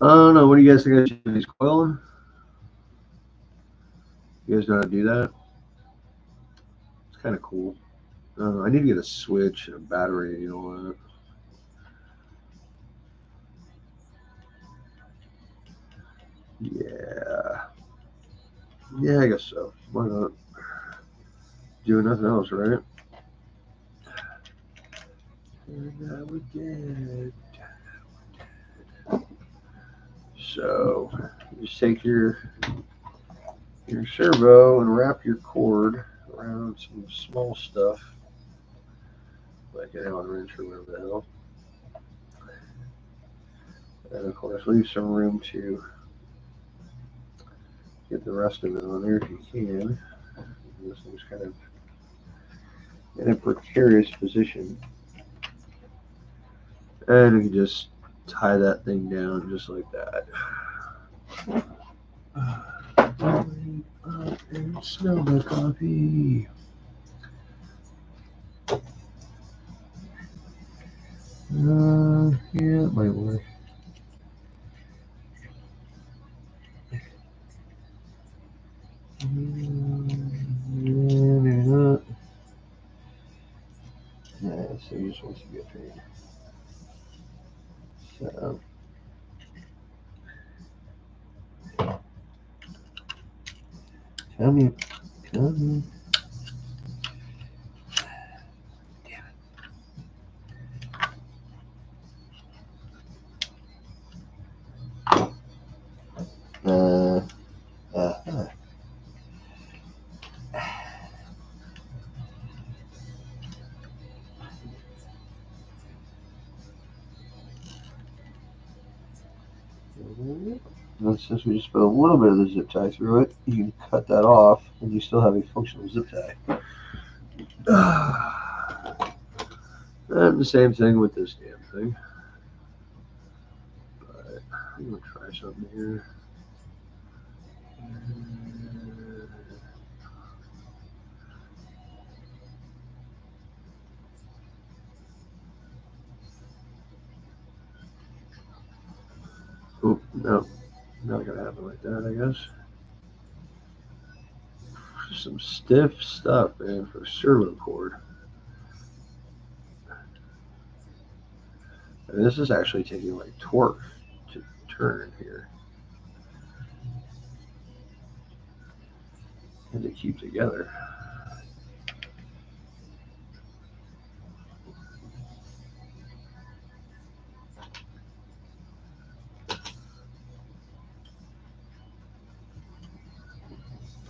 I don't know, what do you guys think I should do? These coil? You guys know how to do that? It's kind of cool. I don't know. I need to get a switch and a battery, you know. Yeah. Yeah, I guess so. Why not? Doing nothing else, right? And now we're dead. So, just take your servo and wrap your cord around some small stuff, like an Allen wrench or whatever the hell. And of course, leave some room to get the rest of it on there if you can. This thing's kind of in a precarious position. And you can just tie that thing down just like that. And smell the coffee. Yeah, it might work. Maybe not. Yeah, so you just want to get paid. So, come here. And since we just put a little bit of the zip tie through it, you can cut that off and you still have a functional zip tie. And the same thing with this damn thing. But I'm going to try something here. Oh, no. Not going to happen like that, I guess. Some stiff stuff, man, for a servo cord. And this is actually taking like torque to turn here and to keep together.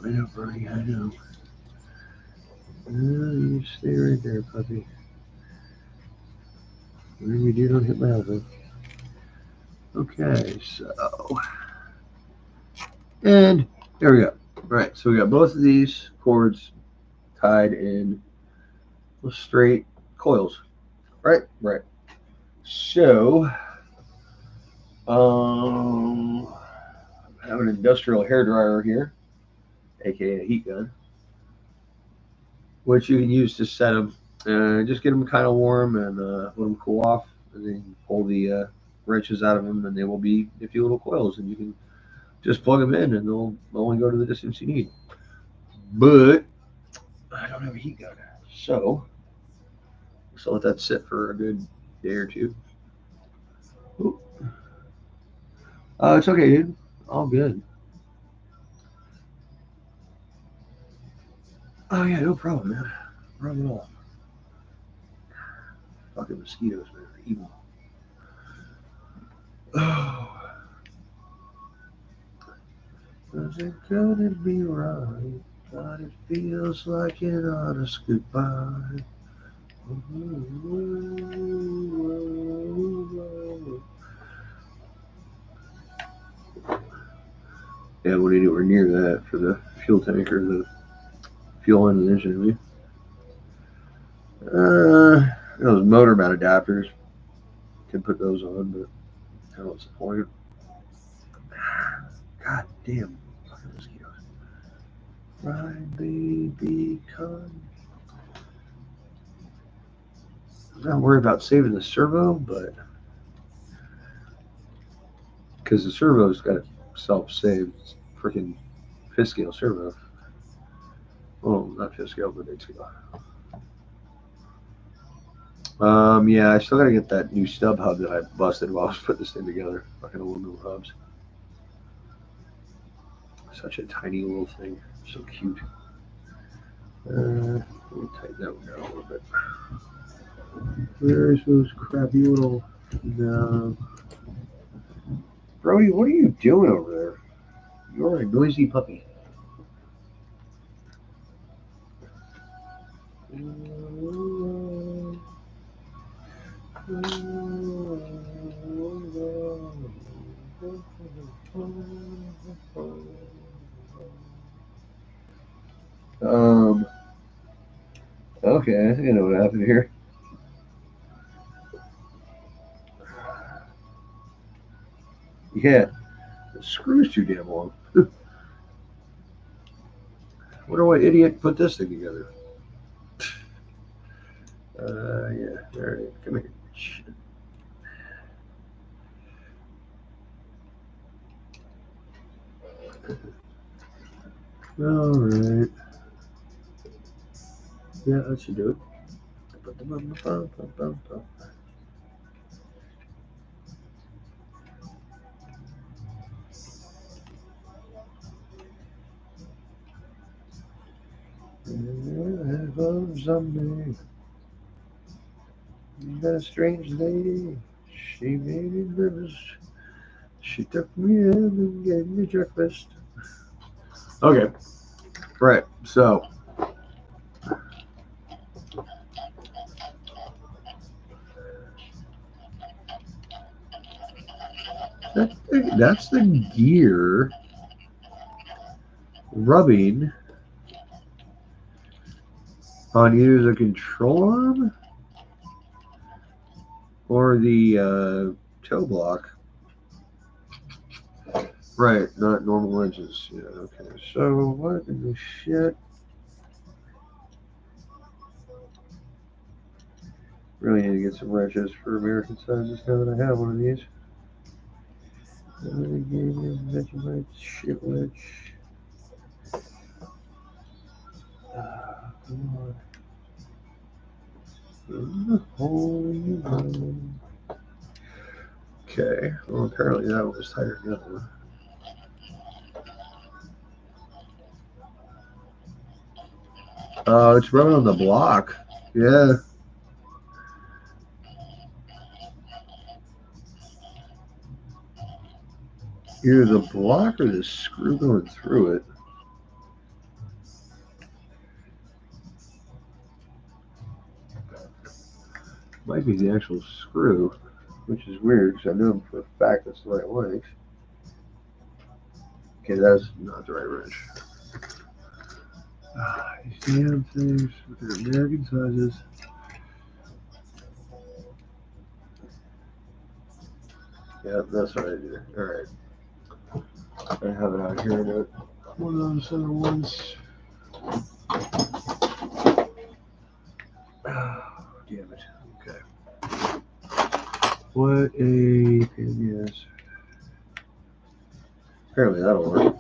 I know, Bernie, I know. You stay right there, puppy. Whatever you do, don't hit my elbow. Okay, so. And there we go. All right, so we got both of these cords tied in straight coils. Right? Right. So, I have an industrial hairdryer here, aka a heat gun, which you can use to set them. Just get them kind of warm and let them cool off, and then pull the wrenches out of them, and they will be nifty little coils, and you can just plug them in, and they'll only go to the distance you need. But I don't have a heat gun, so let that sit for a good day or two. It's okay, dude. All good. Oh yeah, no problem, man. No problem at all. Fucking mosquitoes, man, are evil. Oh. Is it gonna be right? But it feels like an honest goodbye. Yeah, we need anywhere near that for the fuel tank or the fuel in the engine. Those motor mount adapters, can put those on, but I don't know what's the point. God damn fucking mosquitoes. Right, baby, come. I'm not worried about saving the servo, but because the servo's got a self-save, freaking fifth scale servo. Oh, not fifth scale, but eighth scale. Yeah, I still gotta get that new stub hub that I busted while I was putting this thing together. Fucking aluminum hubs. Such a tiny little thing. So cute. Let me tighten that one down a little bit. Where's those crappy little... No. Brody, what are you doing over there? You're a noisy puppy. Okay, I think I know what happened here. Yeah, the screw's too damn long. Wonder what idiot put this thing together. Yeah, alright, come here. Shit. Alright. Yeah, that should do it. Someday, that strange lady, she made me nervous. She took me in and gave me breakfast. Okay, right. So that's the gear rubbing on either the control arm or the toe block. Right, not normal edges. Yeah, okay. So what in the shit? Really need to get some wrenches for American sizes now that I have one of these. And then they gave me a Vegemite shit wedge. Come on. In the hole you go. Okay, well apparently that one was tighter than the other one. It's rubbing on the block. Yeah. Either the block or the screw going through it. Might be the actual screw, which is weird because I know for a fact that's the right length. Okay, that's not the right wrench. These damn things with their American sizes. Yeah, that's what I do. Alright. I have it out here in it. One of those other ones. Oh, damn it. Okay. What a pain in the ass. Apparently that'll work.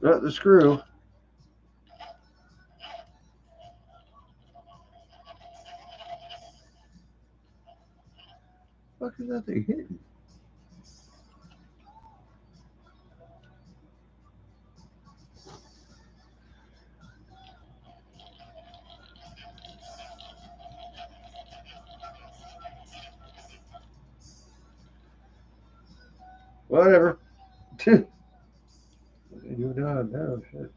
Not the screw. What the fuck is that thing hitting? Whatever. You know now, shit.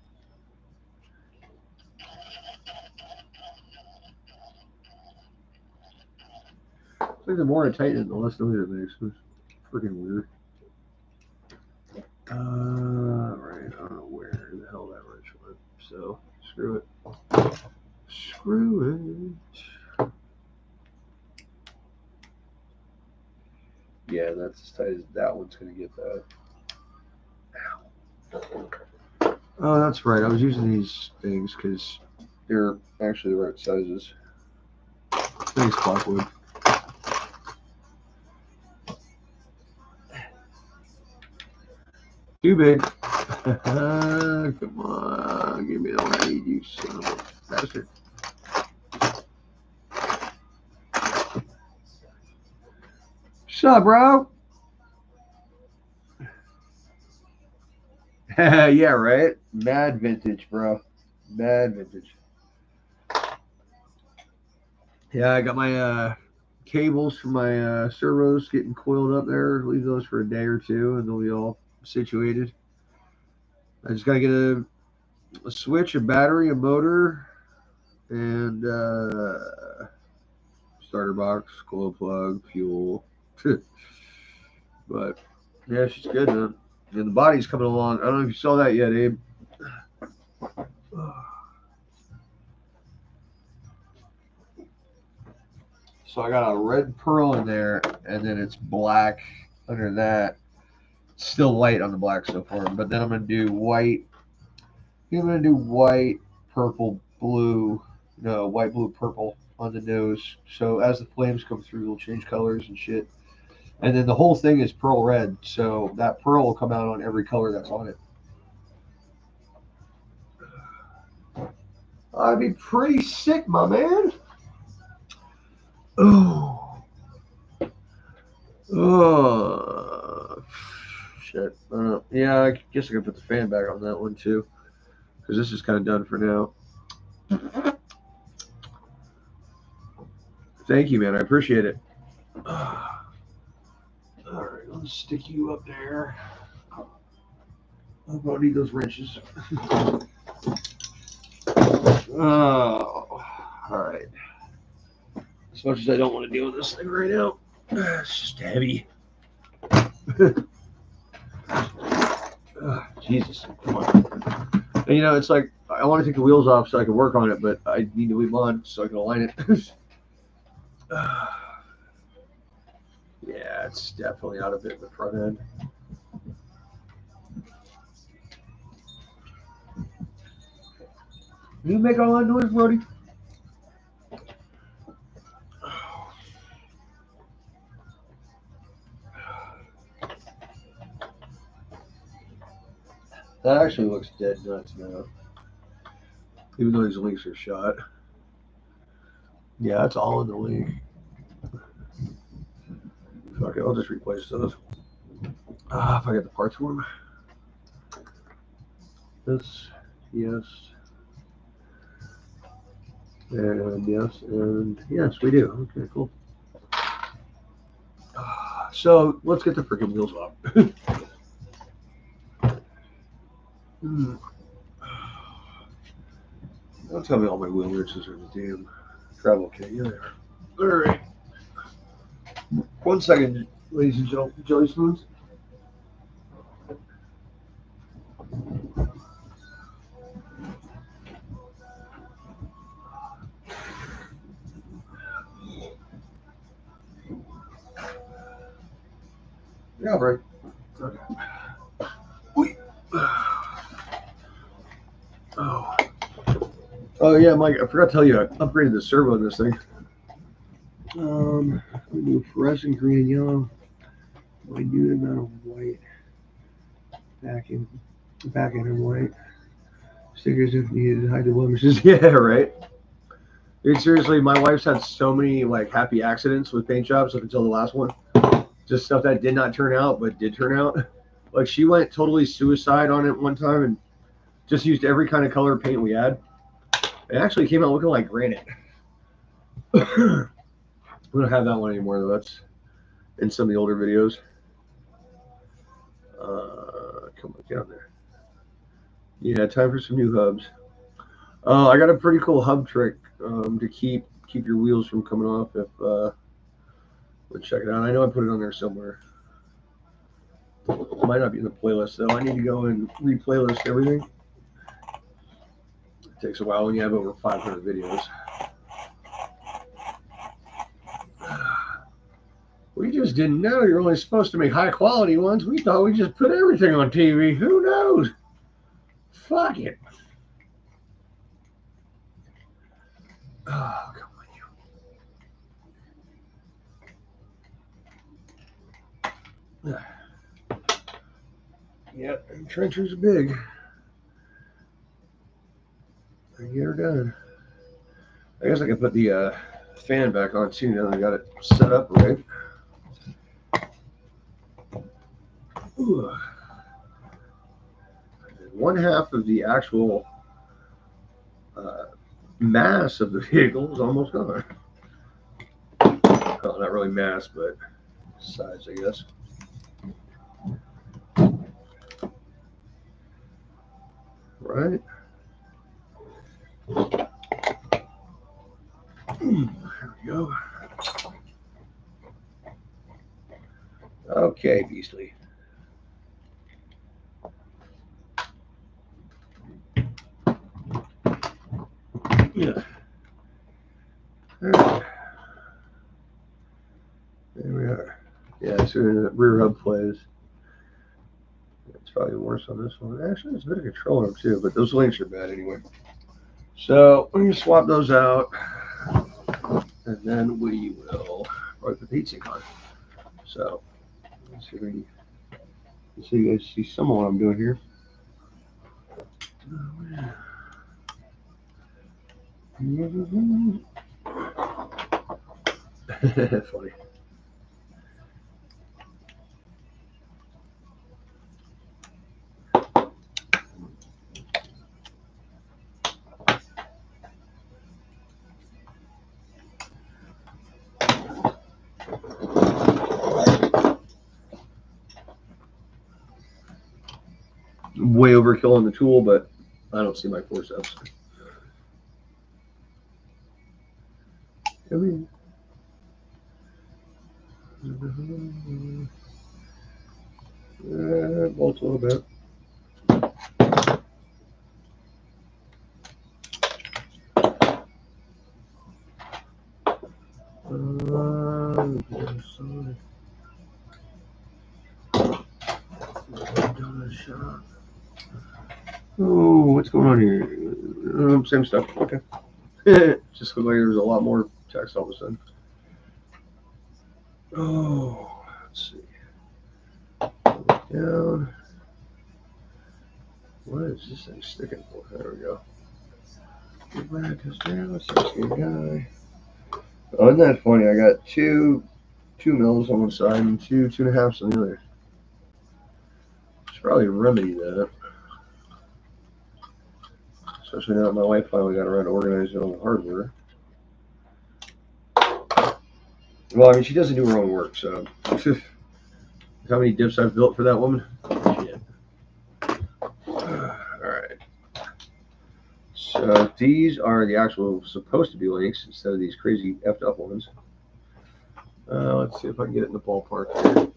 I think the more I tighten it, the less noise it makes. It's freaking weird. Right. I don't know where the hell that wrench went. So, screw it. Screw it. Yeah, that's as tight as that one's going to get that. Ow. Oh, that's right. I was using these things because they're actually the right sizes. Thanks, Clockwood. Too big. Come on, give me the lead, you son of a bastard. What's up, bro? Yeah, right? Mad vintage, bro. Mad vintage. Yeah, I got my cables for my servos getting coiled up there. Leave those for a day or two, and they'll be all situated. I just got to get a switch, a battery, a motor, and starter box, glow plug, fuel. But yeah, she's good, man. And the body's coming along. I don't know if you saw that yet, Abe. So I got a red pearl in there, and then it's black under that. It's still white on the black so far, but then I'm gonna do white. I'm gonna do white, purple, blue. No, white, blue, purple on the nose. So as the flames come through, they'll change colors and shit. And then the whole thing is pearl red, so that pearl will come out on every color that's on it. I'd be pretty sick, my man. Oh. Oh. Shit. Yeah, I guess I could put the fan back on that one too, because this is kind of done for now. Thank you, man. I appreciate it. All right, let's stick you up there. I'm gonna need those wrenches. Oh, all right. As much as I don't want to deal with this thing right now, it's just heavy. Jesus, come on. And, you know, it's like I want to take the wheels off so I can work on it, but I need to leave them on so I can align it. Yeah, it's definitely out of it in the front end. You make all that noise, Brody? That actually looks dead nuts now. Even though these links are shot. Yeah, it's all in the link. Fuck it, I'll just replace those. If I get the parts for them. This, yes. And yes, and yes, we do. Okay, cool. So let's get the freaking wheels off. Don't tell me all my wheel wrenches are in the damn travel kit. Yeah, they are. All right. 1 second, ladies and gentlemen. Jelly spoons. Yeah, right. Okay. Oh. Oh yeah, Mike. I forgot to tell you, I upgraded the servo in this thing. We do fluorescent green and yellow. I do amount of white. Back in white. Stickers if needed. Hide the blemishes. Yeah, right. Dude, seriously, my wife's had so many like happy accidents with paint jobs up until the last one. Just stuff that did not turn out, but did turn out. Like she went totally suicide on it one time and just used every kind of color paint we had. It actually came out looking like granite. We don't have that one anymore, though. That's in some of the older videos. Come on, get on there. Yeah, time for some new hubs. I got a pretty cool hub trick to keep your wheels from coming off. If let's check it out. I know I put it on there somewhere. It might not be in the playlist though. I need to go and re-playlist everything. It takes a while when you have over 500 videos. We just didn't know you're only supposed to make high quality ones. We thought we just put everything on TV. Who knows? Fuck it. Oh, come on, you. Yep, and trenchers are big. I get her done. I guess I can put the fan back on too now that I got it set up right. Ooh. One half of the actual mass of the vehicle is almost gone. Well, not really mass, but size, I guess. Right. There we go. Okay, Beastly. Yeah. All right. There we are. Yeah, so the rear hub plays. It's probably worse on this one. Actually, it's a bit of control arm too, but those links are bad anyway. So I'm going to swap those out, and then we will probably put the heatsink on. So let's see if we can, so you guys see some of what I'm doing here. Funny. Way overkill on the tool, but I don't see my forceps. Bolts a little bit. Oh, what's going on here? Same stuff. Okay. Just looked like there was a lot more text all of a sudden. Oh, let's see. Down. What is this thing sticking for? There we go. Get back us down. Let's see a guy. Oh, isn't that funny? I got two mils on one side and 2.5 on the other. Should probably remedy that. Especially now that my wife finally got around to organizing all the hardware. Well, I mean, she doesn't do her own work, so how many dips I've built for that woman? Shit. Alright. So these are the actual supposed to be links instead of these crazy effed up ones. Let's see if I can get it in the ballpark here.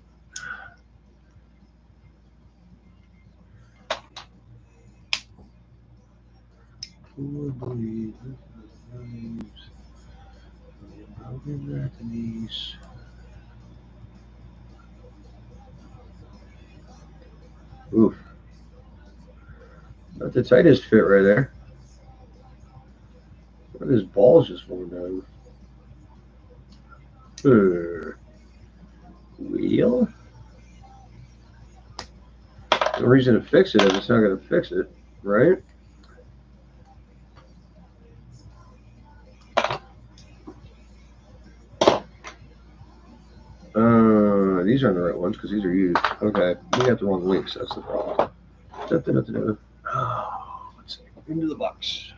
Oof. Not the tightest fit right there. What are his balls just formed out of? Wheel? No reason to fix it if it's not going to fix it, right? These aren't the right ones because these are used. Okay, we got the wrong links. That's the problem. Oh, let's see. Into the box.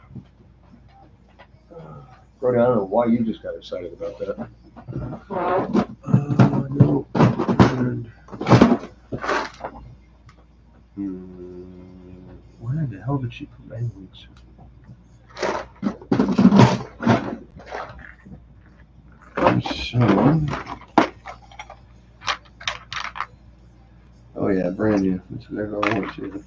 Brody, I don't know why you just got excited about that. No. Where the hell did she put my links? So. Oh yeah, brand new. That's exactly what I want to.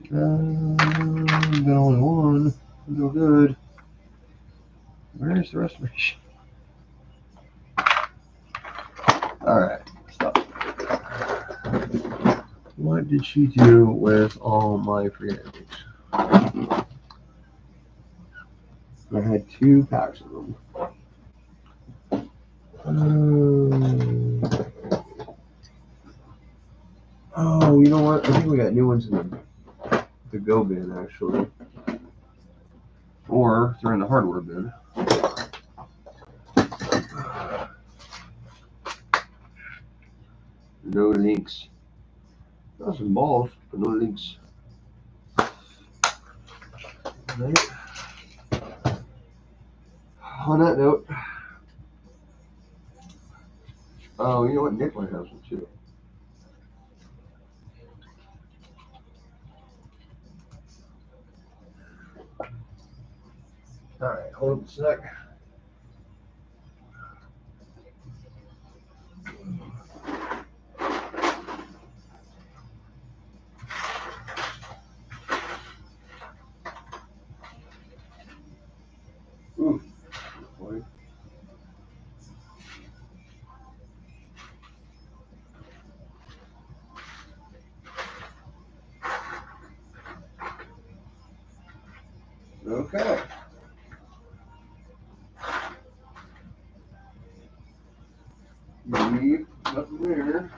Got only one. No good. Where's the rest of my shit? Alright, stop. What did she do with all my free antiques? I had 2 packs of them. Oh, you know what? I think we got new ones in the go bin, actually. Or they're in the hardware bin. No links. Got some balls, but no links. Right. On that note, oh, you know what? Nick might have some too. All right, hold up a sec. Ooh, boy. Okay. Leave nothing there.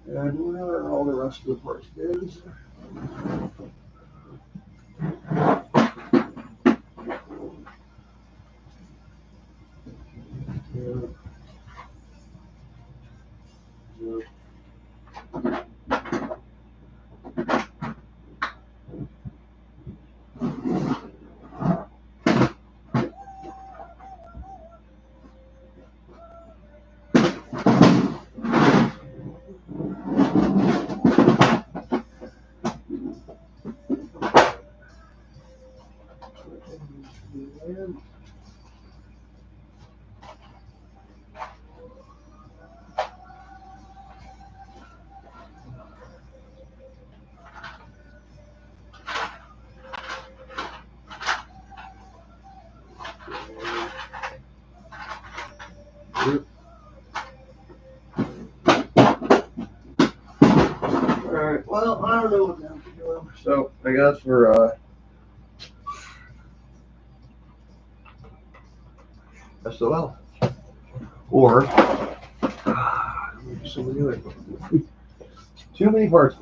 And where are all the rest of the parts bins? Alright, well, I don't know what I'm doing. So, I guess we're, SOL. Or, too many parts.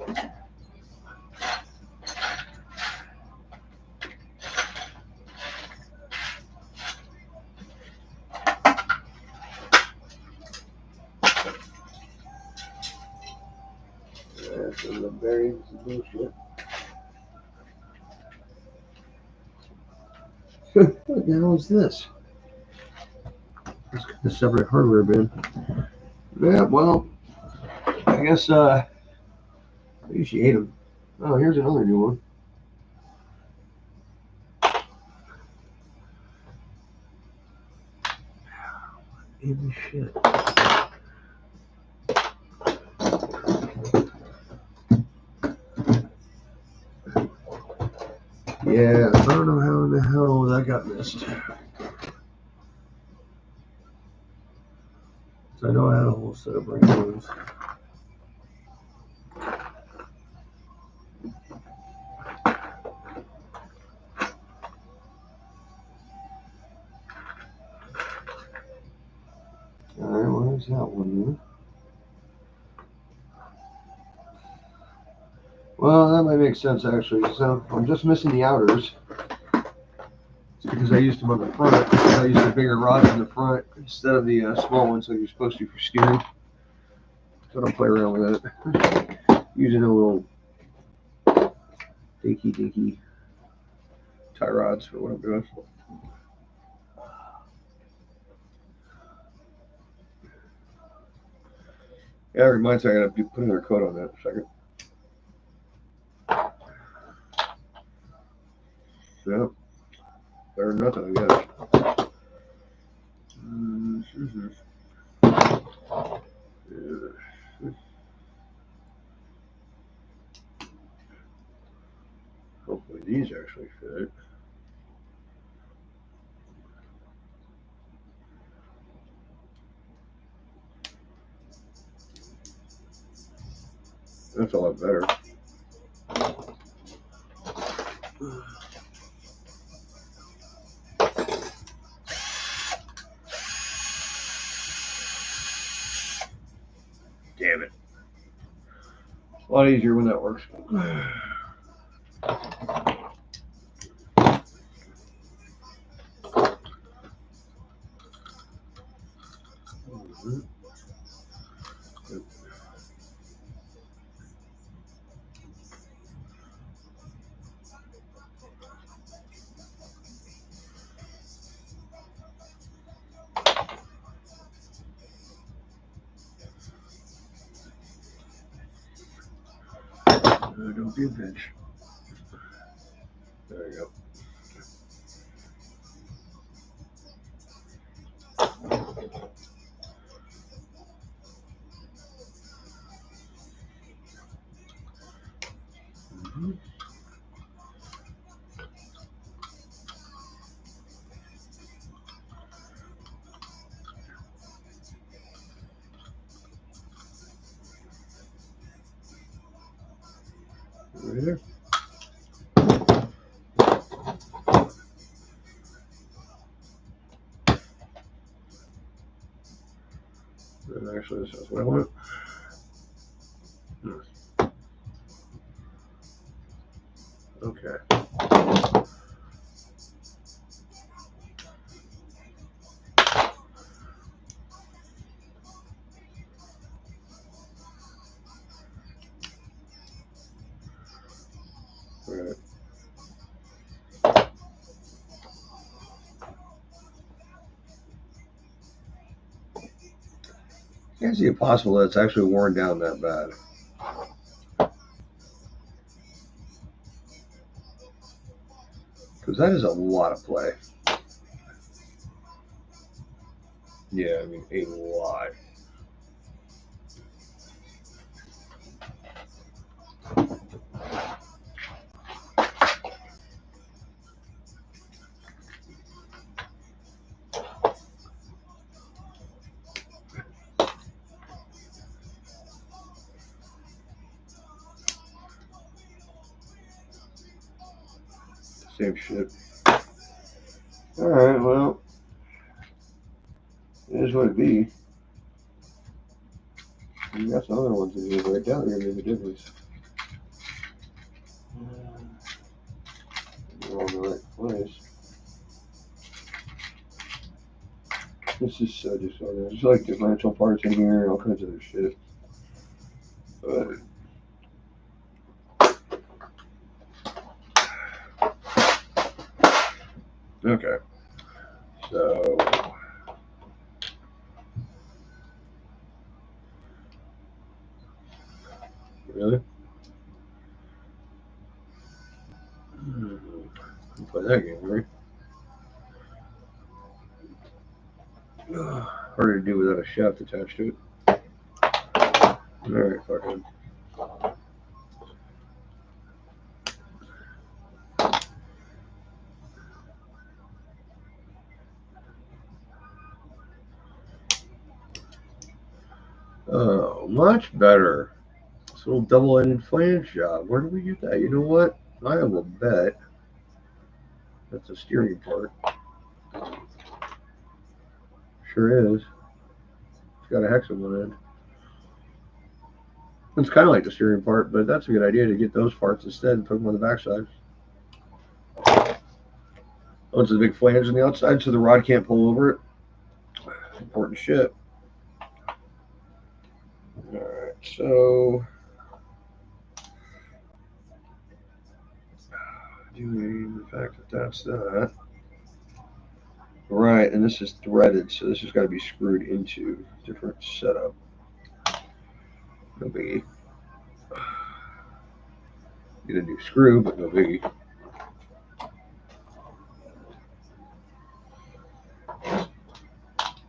That's the bearings and bullshit. What the hell is this? It's got a separate hardware bin. Yeah, well, I guess, maybe she ate them. Oh, here's another new one. In the shit. Yeah, I don't know how in the hell that got missed. So I know I had a whole set of brand new ones. Alright, where's that one then? Well, that might make sense actually. So I'm just missing the outers. It's because I used them on the front. I used the bigger rods in the front instead of the small ones like you're supposed to for steering. So I don't play around with it. Using a little dinky tie rods for what I'm doing. Yeah, it reminds me I gotta put another coat on that in a second. Yeah, better than nothing, I guess. Hopefully these actually fit. That's a lot better. Damn it. A lot easier when that works. Don't be a bitch. There you go. Right there. And actually, this is what I want. Okay. Right. Can't see it possible that it's actually worn down that bad. Because that is a lot of play. Yeah, I mean, a lot. Same shit. Alright, well, it is what it be. You got some other ones that you right down there made the difference. They're all in the right place. This is just there's like differential parts in here and all kinds of other shit. But okay. So really? Play that game, right? Harder to do without a shaft attached to it. Alright, fucking. Oh, much better. This little double-ended flange job. Where did we get that? You know what? I will bet that's a steering part. Sure is. It's got a hex on one end. It's kind of like the steering part, but that's a good idea to get those parts instead and put them on the backside. Oh, it's a big flange on the outside so the rod can't pull over it. Important shit. Alright, so doing the fact that that's that. Right, and this is threaded, so this has got to be screwed into a different setup. No biggie. Get a new screw, but no biggie.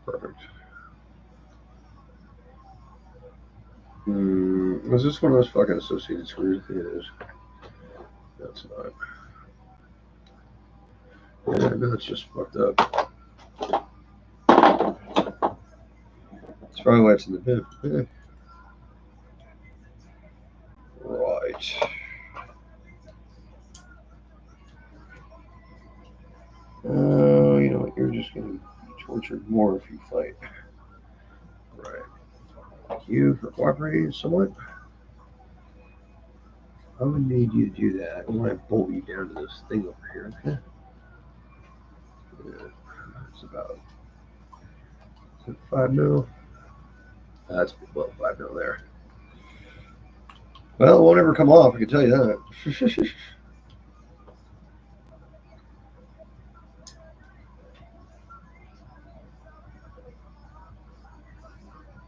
Perfect. Was this one of those fucking associated screws? It is. That's not. Yeah, that's just fucked up. That's probably why it's in the bin. Yeah. You know what? You're just going to be tortured more if you fight. Right. Thank you for cooperating somewhat. I'm going to need you to do that. I want to bolt you down to this thing over here. Okay. Yeah. It's about 5 mil. That's about 5 mil there. Well, it won't ever come off, I can tell you that.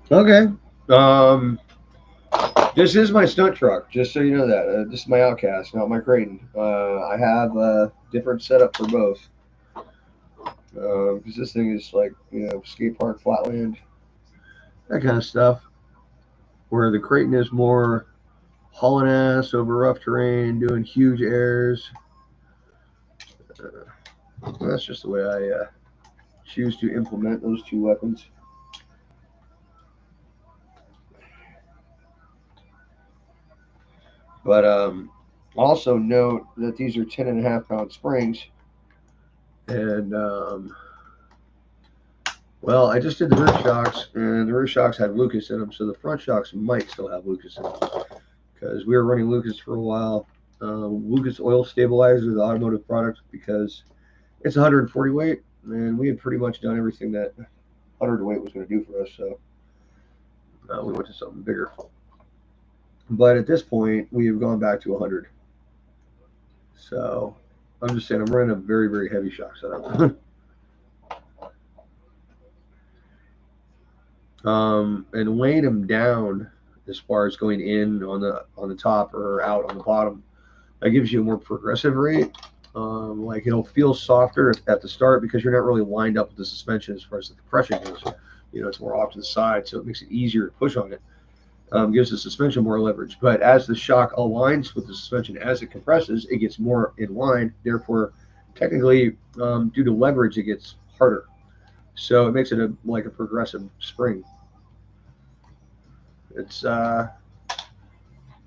Okay. This is my stunt truck, just so you know that. This is my Outcast, not my Creighton. I have a different setup for both. Because this thing is like, you know, skate park, flatland, that kind of stuff. Where the Creighton is more hauling ass over rough terrain, doing huge airs. That's just the way I choose to implement those two weapons. But also note that these are 10.5-pound springs. And, well, I just did the rear shocks, and the rear shocks had Lucas in them, so the front shocks might still have Lucas in them. Because we were running Lucas for a while. Lucas oil stabilizer, the automotive product, because it's 140 weight, and we had pretty much done everything that 100 weight was going to do for us, so we went to something bigger. But at this point, we have gone back to 100. So I'm just saying, I'm running a very, very heavy shock setup. And laying them down as far as going in on the top or out on the bottom, that gives you a more progressive rate. Like it'll feel softer at the start because you're not really lined up with the suspension as far as the compression goes. You know, it's more off to the side, so it makes it easier to push on it. Gives the suspension more leverage. But as the shock aligns with the suspension as it compresses, it gets more in line. Therefore, technically, due to leverage, it gets harder. So it makes it like a progressive spring. It's got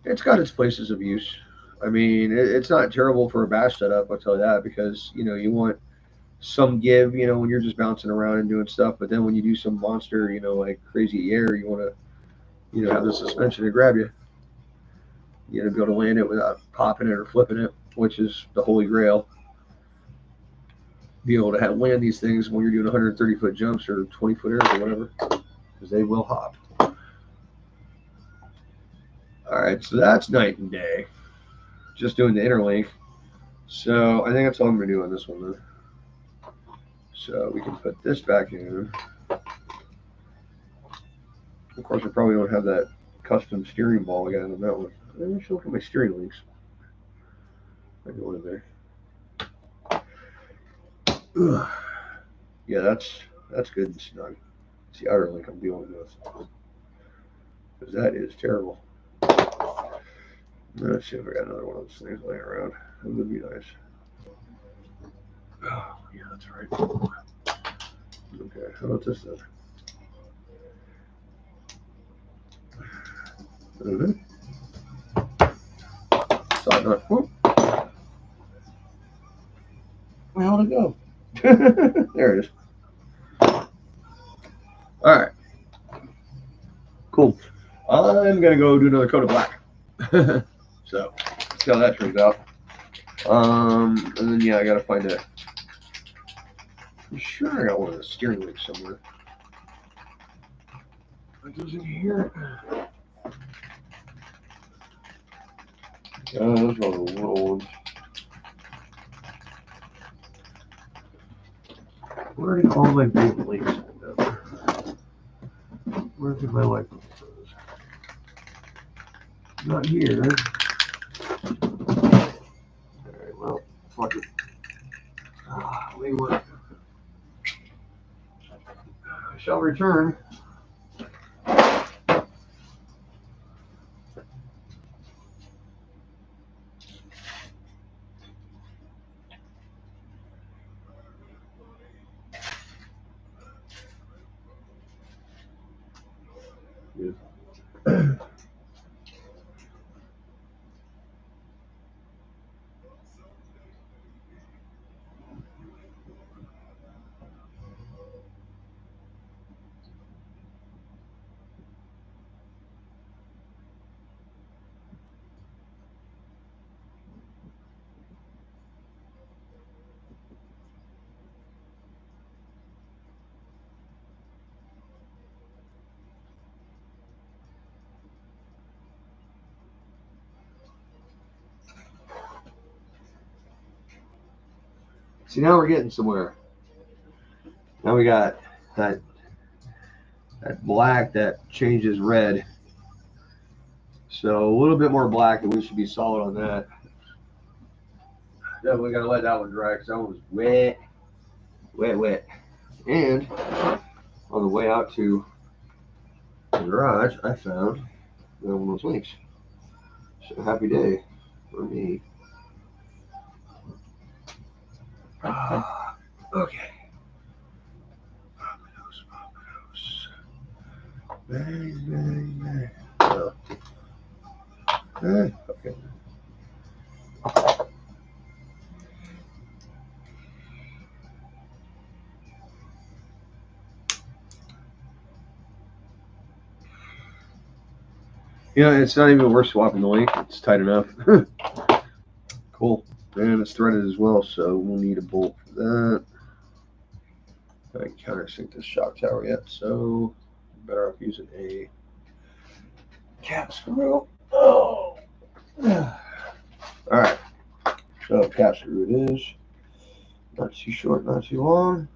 its places of use. I mean, it's not terrible for a bash setup, I'll tell you that, because you know you want some give, you know, when you're just bouncing around and doing stuff. But then when you do some monster, you know, like crazy air, you want to, you know, have the suspension to grab you. You know, be able to land it without popping it or flipping it, which is the holy grail. Be able to land these things when you're doing 130-foot jumps or 20-foot airs or whatever, because they will hop. All right, so that's night and day. Just doing the interlink. So I think that's all I'm going to do on this one then. So we can put this back in. Of course, I probably don't have that custom steering ball again on that one. Let me look at my steering links. I got one in there. Ugh. Yeah, that's good and snug. It's the outer link I'm dealing with, because that is terrible. Let's see if I got another one of those things laying around. That would be nice. Oh, yeah, that's right. Okay, how about this then? Side nut. Whoop. Where how'd it go? There it is. All right. Cool. I'm gonna go do another coat of black. So let's see how that turns out. And then yeah, I gotta find a. I'm sure I got one of the steering links somewhere. It doesn't here. Those are all the little ones. Where did all my big links end up? Where did my light bulb go? Not here. Alright, well, fuck it. May work. I shall return. Yes. See, now we're getting somewhere. Now we got that black that changes red. So a little bit more black, and we should be solid on that. Definitely gotta let that one dry because that one was wet. And on the way out to the garage, I found one of those links. So happy day for me. Okay. Bang. Oh. Okay. Yeah, it's not even worth swapping the link. It's tight enough. Cool. And it's threaded as well, so we'll need a bolt for that. I haven't countersink this shock tower yet, so better off using a cap screw. Oh. Alright. So cap screw it is. Not too short, not too long.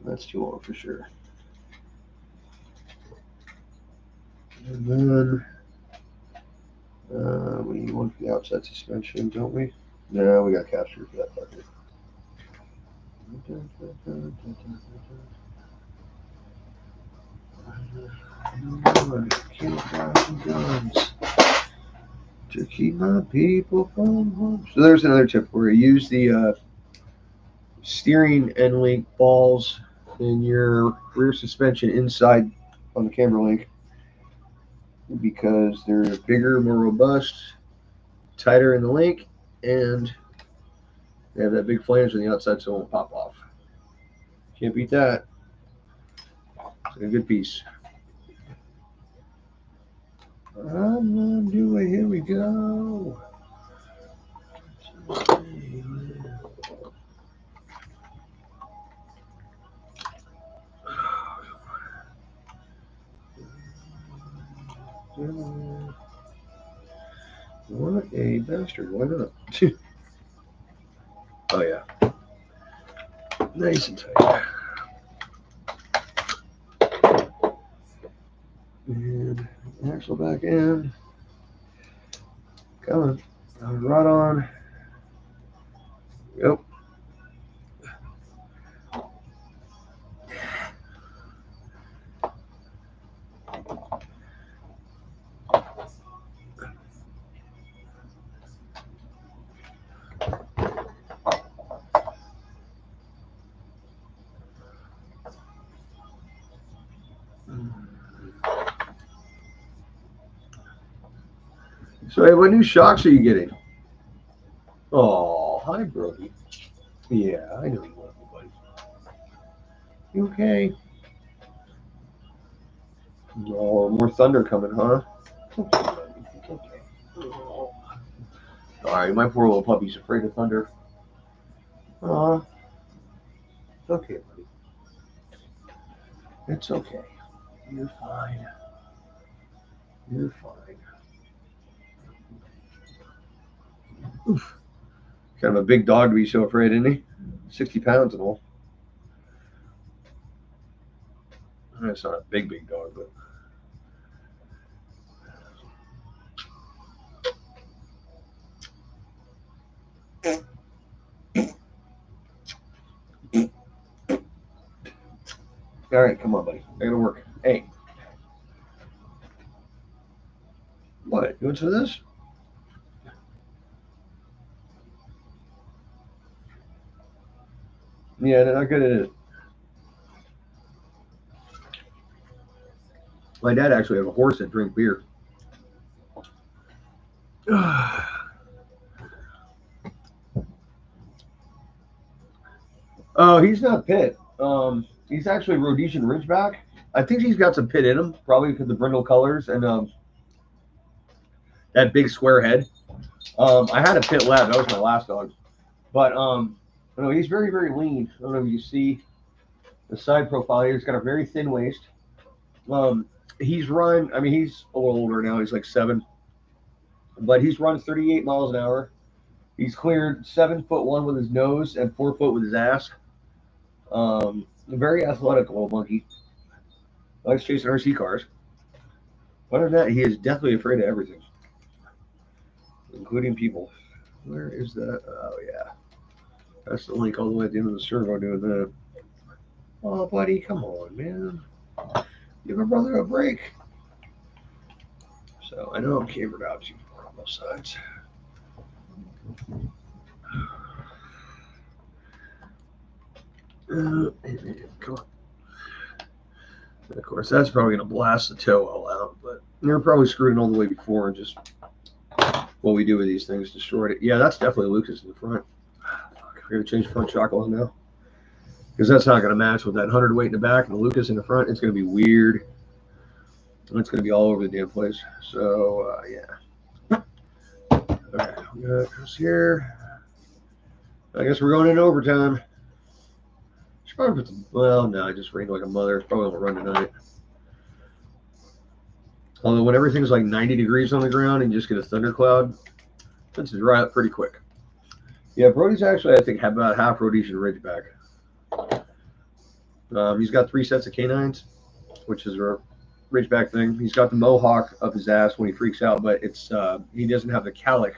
That's too long for sure. And then we need one for the outside suspension, don't we? No, we got cap screw for that fucker. Guns to keep my people from home. So there's another tip where you use the steering end link balls in your rear suspension inside on the camber link because they're bigger, more robust, tighter in the link, and they have that big flange on the outside so it won't pop off. Can't beat that. It's a good piece. I'm gonna do it. Here we go. What a bastard. Why not? Oh, yeah. Nice and tight. And axle back in. Coming. Right on. Yep. So, hey, what new shocks are you getting? Oh, hi, Brody. Yeah, I know you love me, buddy. You okay? Oh, more thunder coming, huh? It's okay, buddy. It's okay. Oh. All right, my poor little puppy's afraid of thunder. Aw. It's okay, buddy. It's okay. You're fine. You're fine. Oof. Kind of a big dog to be so afraid, isn't he? 60 pounds and all. It's not a big dog, but. All right, come on, buddy. I gotta work. Hey. What? You want some of this? Yeah, they're not good at it. My dad actually had a horse that drank beer. Oh, he's not pit. He's actually Rhodesian Ridgeback. I think he's got some pit in him, probably because of the brindle colors and that big square head. I had a pit lab. That was my last dog. But no, he's very, very lean. I don't know if you see the side profile here. He's got a very thin waist. He's run, I mean, he's a little older now. He's like 7. But he's run 38 miles an hour. He's cleared 7'1" with his nose and 4 foot with his ass. A very athletic little monkey. Likes chasing RC cars. Other than that, he is definitely afraid of everything, including people. Where is that? Oh, yeah. That's the link all the way at the end of the servo doing that. Oh, buddy, come on, man. Give a brother a break. So I know I'm cambered out too far on both sides. Come on. And of course, that's probably going to blast the toe all out, but they're probably screwed it all the way before and just what we do with these things destroyed it. Yeah, that's definitely Lucas in the front. We're going to change front shock on now because that's not going to match with that 100 weight in the back and the Lucas in the front. It's going to be weird. It's going to be all over the damn place. So, yeah. Okay, we got this here. I guess we're going into overtime. Should probably put the, well, no, I just rained like a mother. Probably won't run tonight. Although when everything's like 90 degrees on the ground and you just get a thundercloud, it tends to dry up pretty quick. Yeah, Brody's actually, I think, have about half Rhodesian Ridgeback. He's got 3 sets of canines, which is a Ridgeback thing. He's got the mohawk up his ass when he freaks out, but it's he doesn't have the calic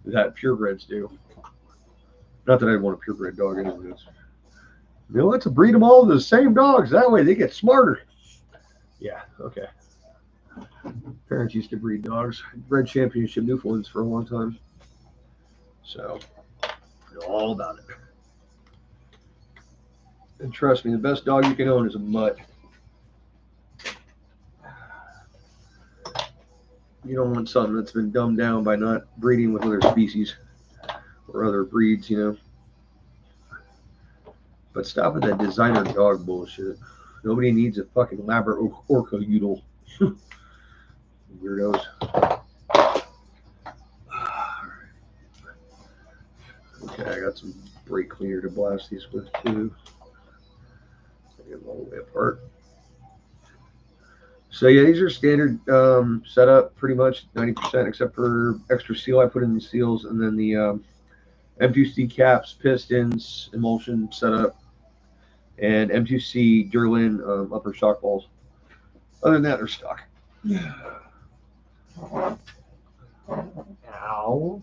that purebreds do. Not that I want a purebred dog anyways. You know, let's breed them all the same dogs. That way they get smarter. Yeah, okay. Parents used to breed dogs. Bred championship Newfoundlands for a long time. So, I know all about it. And trust me, the best dog you can own is a mutt. You don't want something that's been dumbed down by not breeding with other species or other breeds, you know. But stop with that designer dog bullshit. Nobody needs a fucking Labrador Orca Udall. Weirdos. Okay, I got some brake cleaner to blast these with too. Get them all the way apart. So yeah, these are standard setup, pretty much 90%, except for extra seal I put in the seals, and then the M2C caps, pistons, emulsion setup, and M2C Durlin upper shock balls. Other than that, they're stock. Ow.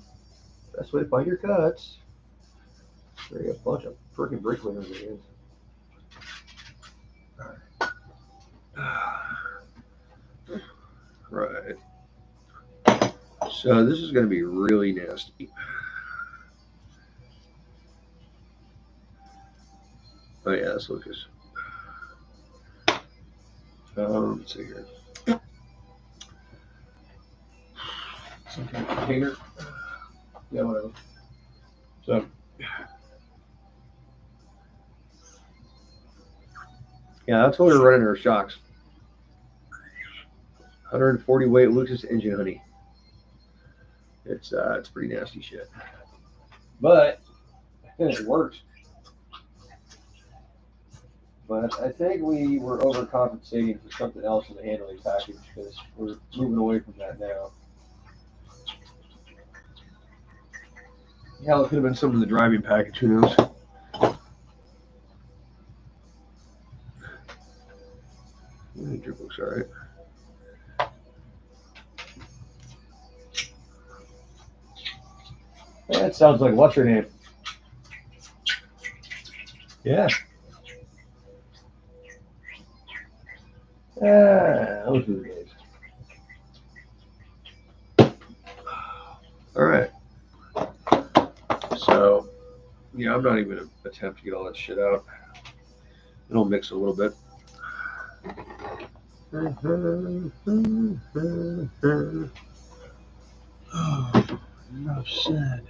Best way to find your cuts. There you go, a bunch of freaking brake cleaners again. Right. So this is going to be really nasty. Oh yeah, that's Lucas. Let's see here. Some kind of container. Yeah, whatever. So, yeah, that's what we're running our shocks. 140 weight Lucas engine honey. It's pretty nasty shit. But I think it works. But I think we were overcompensating for something else in the handling package because we're moving away from that now. Hell, it could have been some of the driving package, who knows? Drip looks alright. That sounds like what's her name? Yeah. Those are the days. Alright. So, yeah, I'm not even going to attempt to get all that shit out. It'll mix a little bit. Oh, enough said.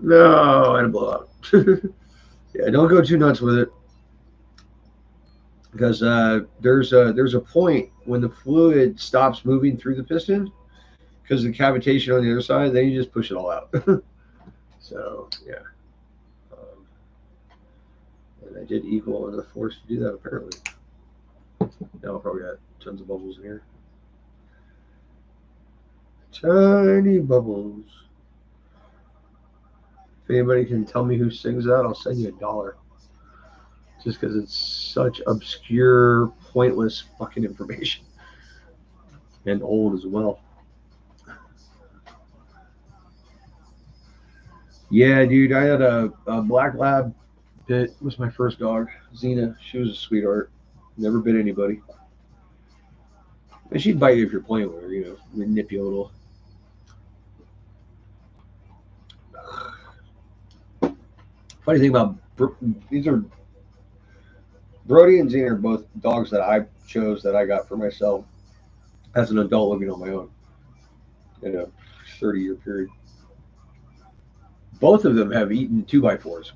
No, I had a blowout. Yeah, don't go too nuts with it, because there's a point when the fluid stops moving through the piston because of the cavitation on the other side. Then you just push it all out. So yeah, and I did equal under the force to do that apparently. Now I'll probably got tons of bubbles in here. Tiny bubbles. If anybody can tell me who sings that, I'll send you $1. Just because it's such obscure, pointless fucking information. And old as well. Yeah, dude, I had a black lab that was my first dog. Xena, she was a sweetheart. Never bit anybody. And she'd bite you if you're playing with her, you know, nip you a little. Funny thing about these are Brody and Xena are both dogs that I chose that I got for myself as an adult living on my own in a 30-year period. Both of them have eaten 2x4s.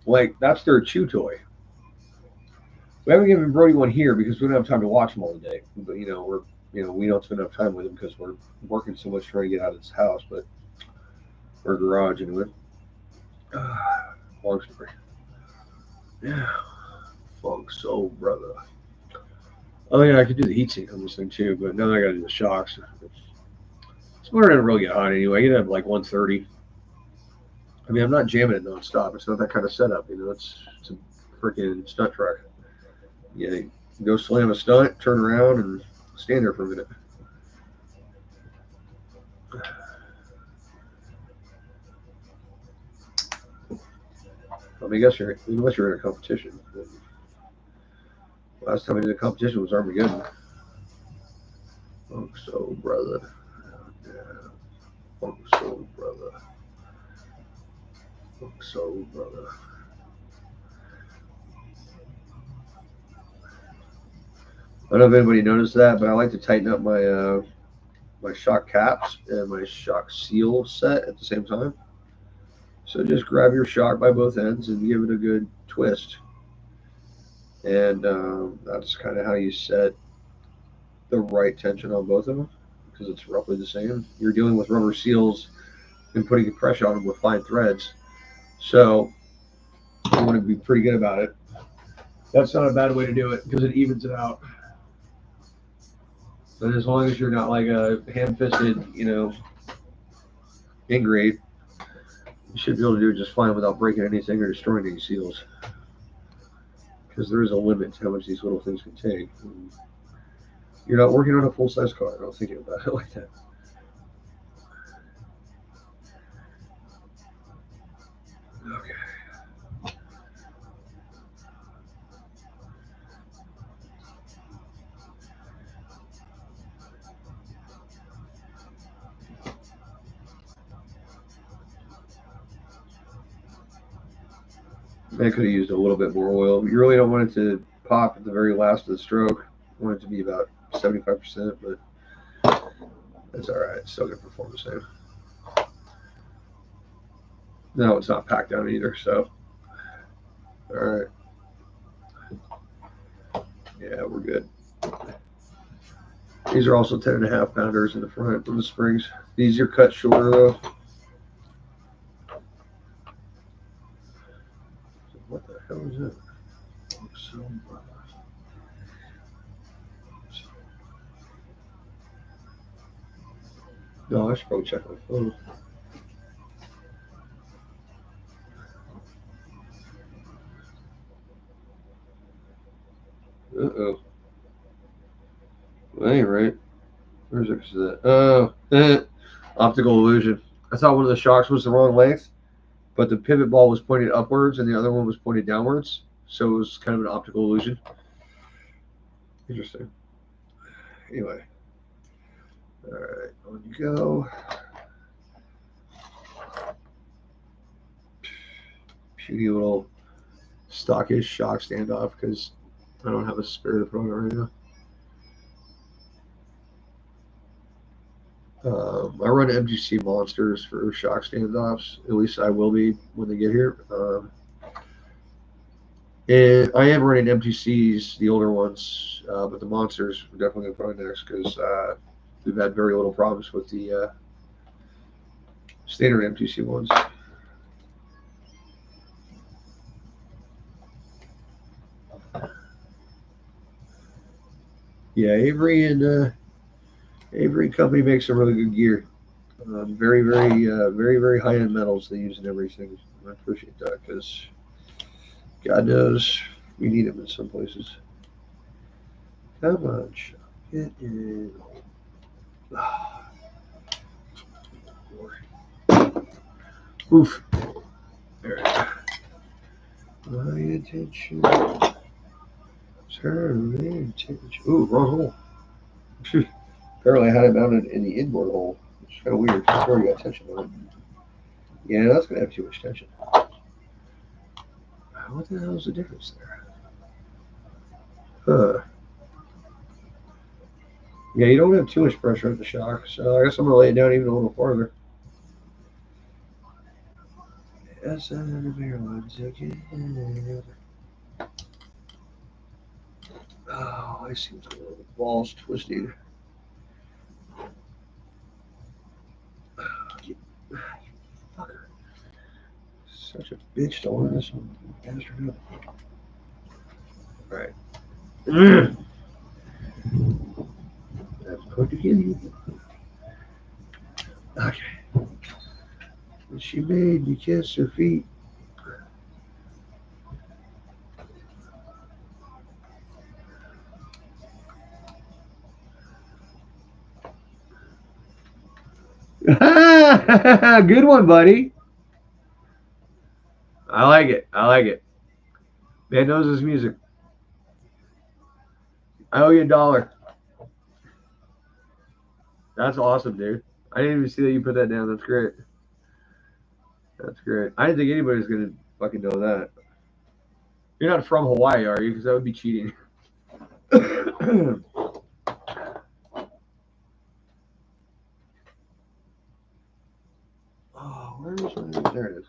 Like, that's their chew toy. We haven't given Brody one here because we don't have time to watch him all day. But we don't spend enough time with him because we're working so much trying to get out of this house, or garage anyway. Long story. Yeah, funk soul brother. Oh yeah, I could do the heat sink on this thing too, but now I got to do the shocks. This motor doesn't really get hot anyway. You have like 130. I mean, I'm not jamming it nonstop. It's not that kind of setup, you know. It's a freaking stunt truck. Yeah, go slam a stunt, turn around, and stand there for a minute. I mean, unless you're in a competition. Last time I did a competition was Armageddon. Funk soul brother. Yeah. Funk soul brother. Funk soul brother. I don't know if anybody noticed that, but I like to tighten up my my shock caps and my shock seal set at the same time. So just grab your shock by both ends and give it a good twist. And that's kind of how you set the right tension on both of them, because it's roughly the same. You're dealing with rubber seals and putting pressure on them with fine threads. So you want to be pretty good about it. That's not a bad way to do it because it evens it out. But as long as you're not like a ham-fisted, ingrate, you should be able to do it just fine without breaking anything or destroying any seals. Because there is a limit to how much these little things can take. And you're not working on a full-size car. I don't think about it like that. Okay. I could have used a little bit more oil. You really don't want it to pop at the very last of the stroke. You want it to be about 75%, but that's all right. It's still going to perform the same. No, it's not packed down either, so all right. Yeah, we're good. These are also 10.5 pounders in the front from the springs. These are cut shorter though. What the hell is that? No, I should probably check my phone. Uh-oh. Well, that ain't right. Where's that? Oh, optical illusion. I thought one of the shocks was the wrong length, but the pivot ball was pointed upwards and the other one was pointed downwards. So it was kind of an optical illusion. Interesting. Anyway. All right, on you go. Puny little stockish shock standoff because I don't have a spare to put on it right now. I run MGC monsters for shock standoffs. At least I will be when they get here. And I am running MGCs, the older ones, but the monsters we're definitely going to put on next because we've had very little problems with the standard MGC ones. Yeah, Avery and Company makes some really good gear. Very high end metals they use in everything. I appreciate that because God knows we need them in some places. Come on, Chuck, get in. Oof. There. My attention. Turn my attention. Ooh, wrong hole. Apparently I had it mounted in the inboard hole. It's kind of weird. It's already got tension on it. Yeah, that's going to have too much tension. What the hell is the difference there? Huh. Yeah, you don't have too much pressure at the shock, so I guess I'm going to lay it down even a little farther. Yes, I'm the beer ones again. Oh, I seem to know the balls twisting. You fucker. Such a bitch to line this one bastard up. Alright. That's going to kill you. Okay. And she made me kiss her feet. Good one, buddy. I like it. I like it. Man knows his music. I owe you $1. That's awesome, dude. I didn't even see that you put that down. That's great. That's great. I didn't think anybody's gonna fucking know that. You're not from Hawaii, are you? Because that would be cheating. Oh, where is my? There it is.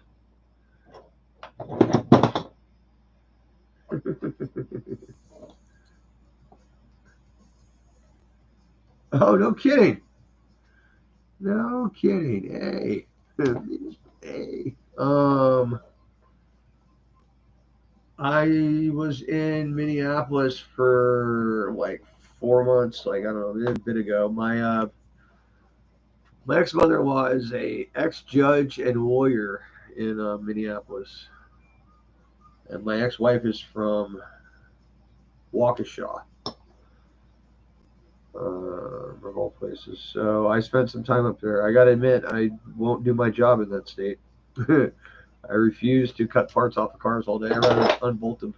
Oh, no kidding. No kidding. Hey. Hey. I was in Minneapolis for like 4 months, like I don't know, a bit ago. My ex mother in law is a ex judge and lawyer in Minneapolis, and my ex wife is from Waukesha, of all places. So I spent some time up there. I got to admit, I won't do my job in that state. I refuse to cut parts off the cars all day. I'd rather unbolt them.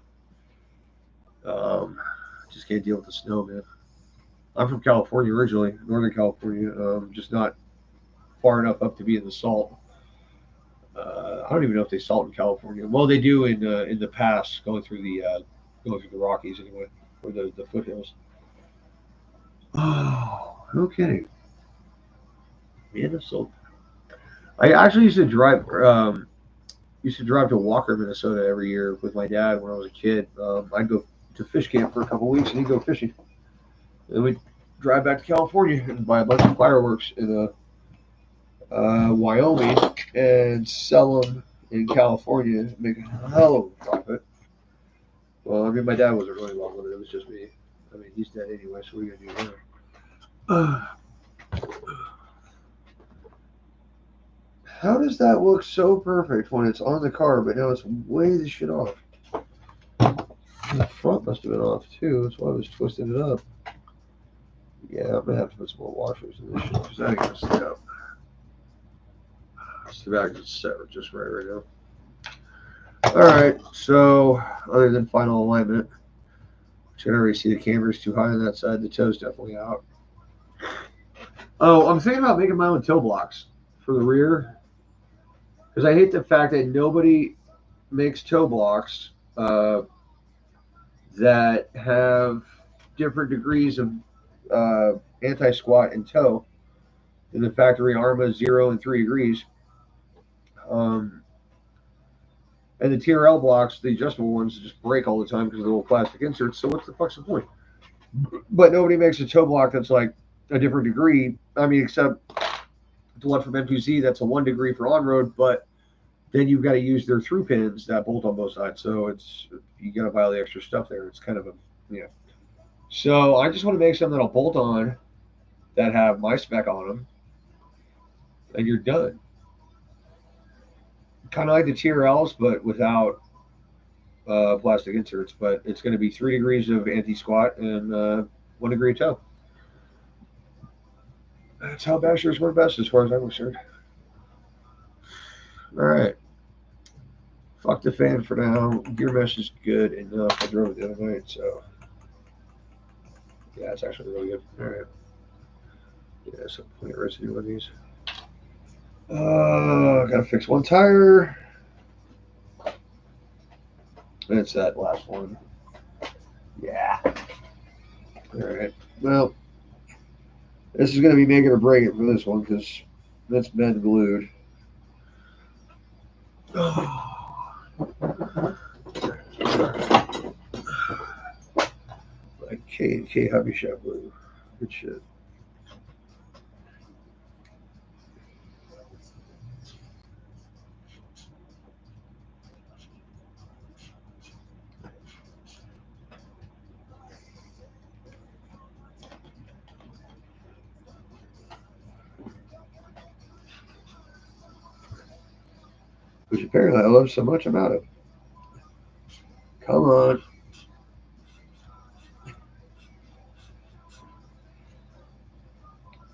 Just can't deal with the snow, man. I'm from California originally, Northern California, just not far enough up to be in the salt. I don't even know if they salt in California. Well, they do in the pass going through the Rockies anyway, or the foothills. Oh, no kidding. Minnesota. I actually used to drive to Walker, Minnesota every year with my dad when I was a kid. I'd go to fish camp for a couple of weeks and he'd go fishing. And we'd drive back to California and buy a bunch of fireworks in Wyoming and sell them in California, make a hell of a profit. Well, I mean, my dad wasn't really long with it. It was just me. I mean, he's dead anyway, so what are you going to do now? How does that look so perfect when it's on the car, but now it's way the shit off? The front must have been off, too. That's why I was twisting it up. Yeah, I'm going to have to put some more washers in this shit because that ain't going to stay up. It's too bad it's set just right now. Alright, so other than final alignment, which I already see the camber's too high on that side, the toe's definitely out. Oh, I'm thinking about making my own toe blocks for the rear because I hate the fact that nobody makes toe blocks that have different degrees of anti-squat and toe in the factory arrma 0 and 3 degrees. And the TRL blocks, the adjustable ones, just break all the time because of the little plastic inserts. So what's the fuck's the point? But nobody makes a toe block that's like a different degree. I mean, except the one from M2Z that's a 1 degree for on road, but then you've got to use their through pins that bolt on both sides. So it's you got to buy all the extra stuff there. It's kind of a So I just want to make some that'll bolt on that have my spec on them, and you're done. Kind of like the TRLs, but without plastic inserts. But it's going to be 3 degrees of anti-squat and 1 degree of toe. That's how bashers work best, as far as I'm concerned. All right. Fuck the fan for now. Gear mesh is good enough. I drove it the other night, so yeah, it's actually really good. All right. Yeah, so plenty of residue on these. Gotta fix one tire. And it's that last one. Yeah. All right. Well, this is going to be make it or break it for this one because that's been glued. Like K Hobby Shop glue. Good shit. Which apparently I love so much, I'm out of. Come on.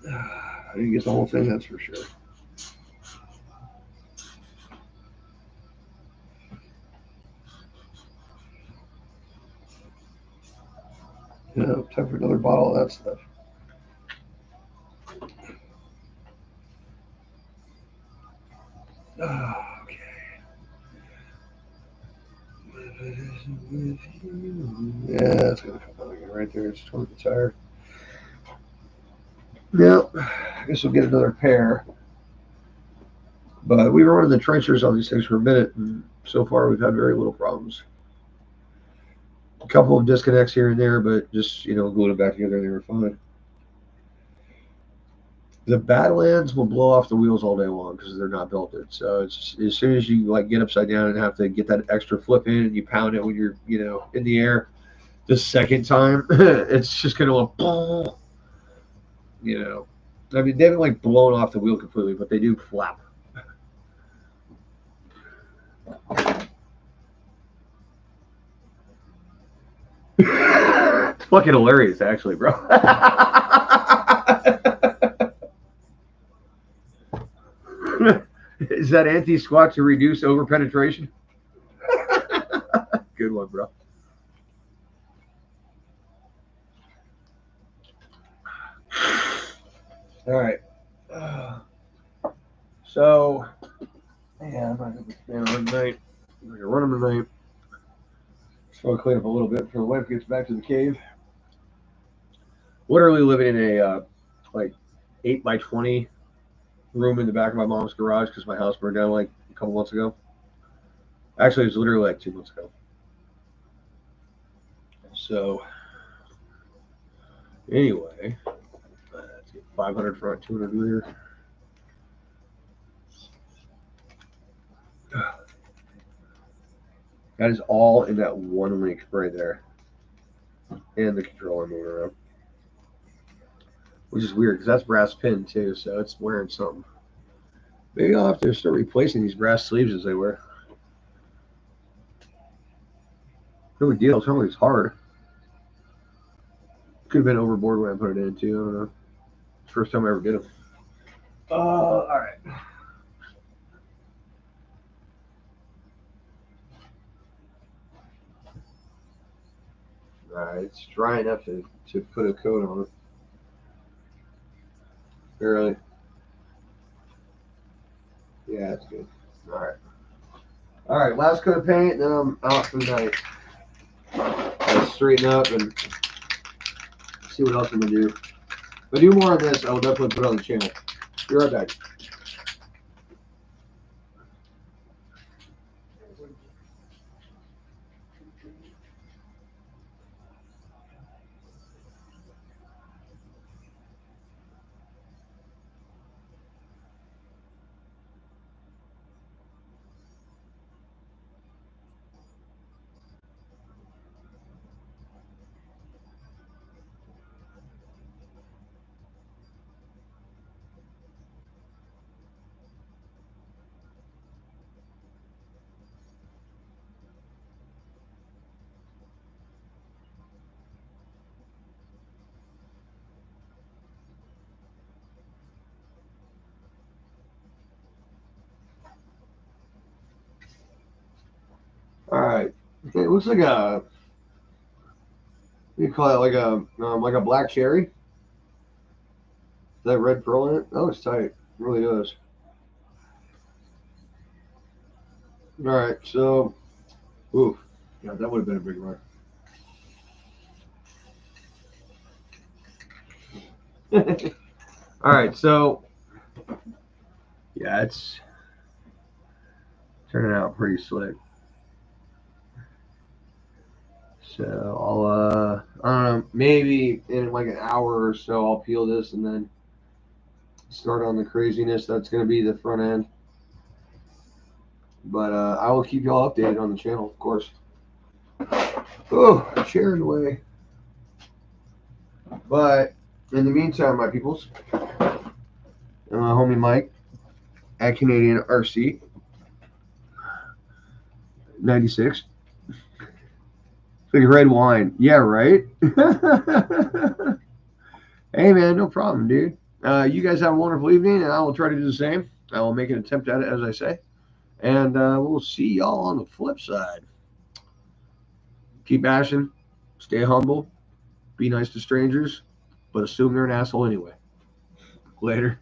I didn't get the whole thing, that's for sure. Yeah, time for another bottle of that stuff. Okay. Yeah, it's gonna come out again right there. It's toward the tire. Yep. I guess we'll get another pair. But we were running the trenchers on these things for a minute, and so far we've had very little problems. A couple of disconnects here and there, but just gluing them back together, and they were fine. The Badlands will blow off the wheels all day long because they're not belted. So it's as soon as you get upside down and have to get that extra flip in, and you pound it when you're in the air, the second time it's just gonna boom. I mean, they haven't blown off the wheel completely, but they do flap. It's fucking hilarious, actually, bro. Is that anti-squat to reduce over-penetration? Good one, bro. All right. So, yeah, I'm not going to be staying on tonight. I'm going to run them tonight. Just want to clean up a little bit before the wife gets back to the cave. Literally living in a 8x20 room in the back of my mom's garage because my house burned down a couple months ago. Actually, it was literally 2 months ago. So, anyway, let's get 500 front, 200 rear. That is all in that one link right there. And the controller moving around. Which is weird because that's brass pin too, so it's wearing something. Maybe I'll have to start replacing these brass sleeves as they wear. No big deal. It's always hard. Could have been overboard when I put it in too. I don't know. It's the first time I ever did them. All right. All right, it's dry enough to put a coat on it. Really? Yeah, it's good. All right. All right, last coat of paint, then I'm out for the night. I'll straighten up and see what else I'm going to do. If I do more on this, I will definitely put it on the channel. Be right back. All right. Okay, it looks like a, what do you call it, like a black cherry. Is that red pearl in it? That looks tight. It really does. All right, so, ooh, yeah, that would have been a big run. All right, so, yeah, it's turning out pretty slick. So I don't know, maybe in like an hour or so, I'll peel this and then start on the craziness. That's going to be the front end. But I will keep y'all updated on the channel, of course. Oh, chair in the way. But in the meantime, my peoples, my homie Mike at Canadian RC 96. Like red wine. Yeah, right? Hey, man, no problem, dude. You guys have a wonderful evening, and I will try to do the same. I will make an attempt at it, as I say. And we'll see y'all on the flip side. Keep bashing. Stay humble. Be nice to strangers. But assume they're an asshole anyway. Later.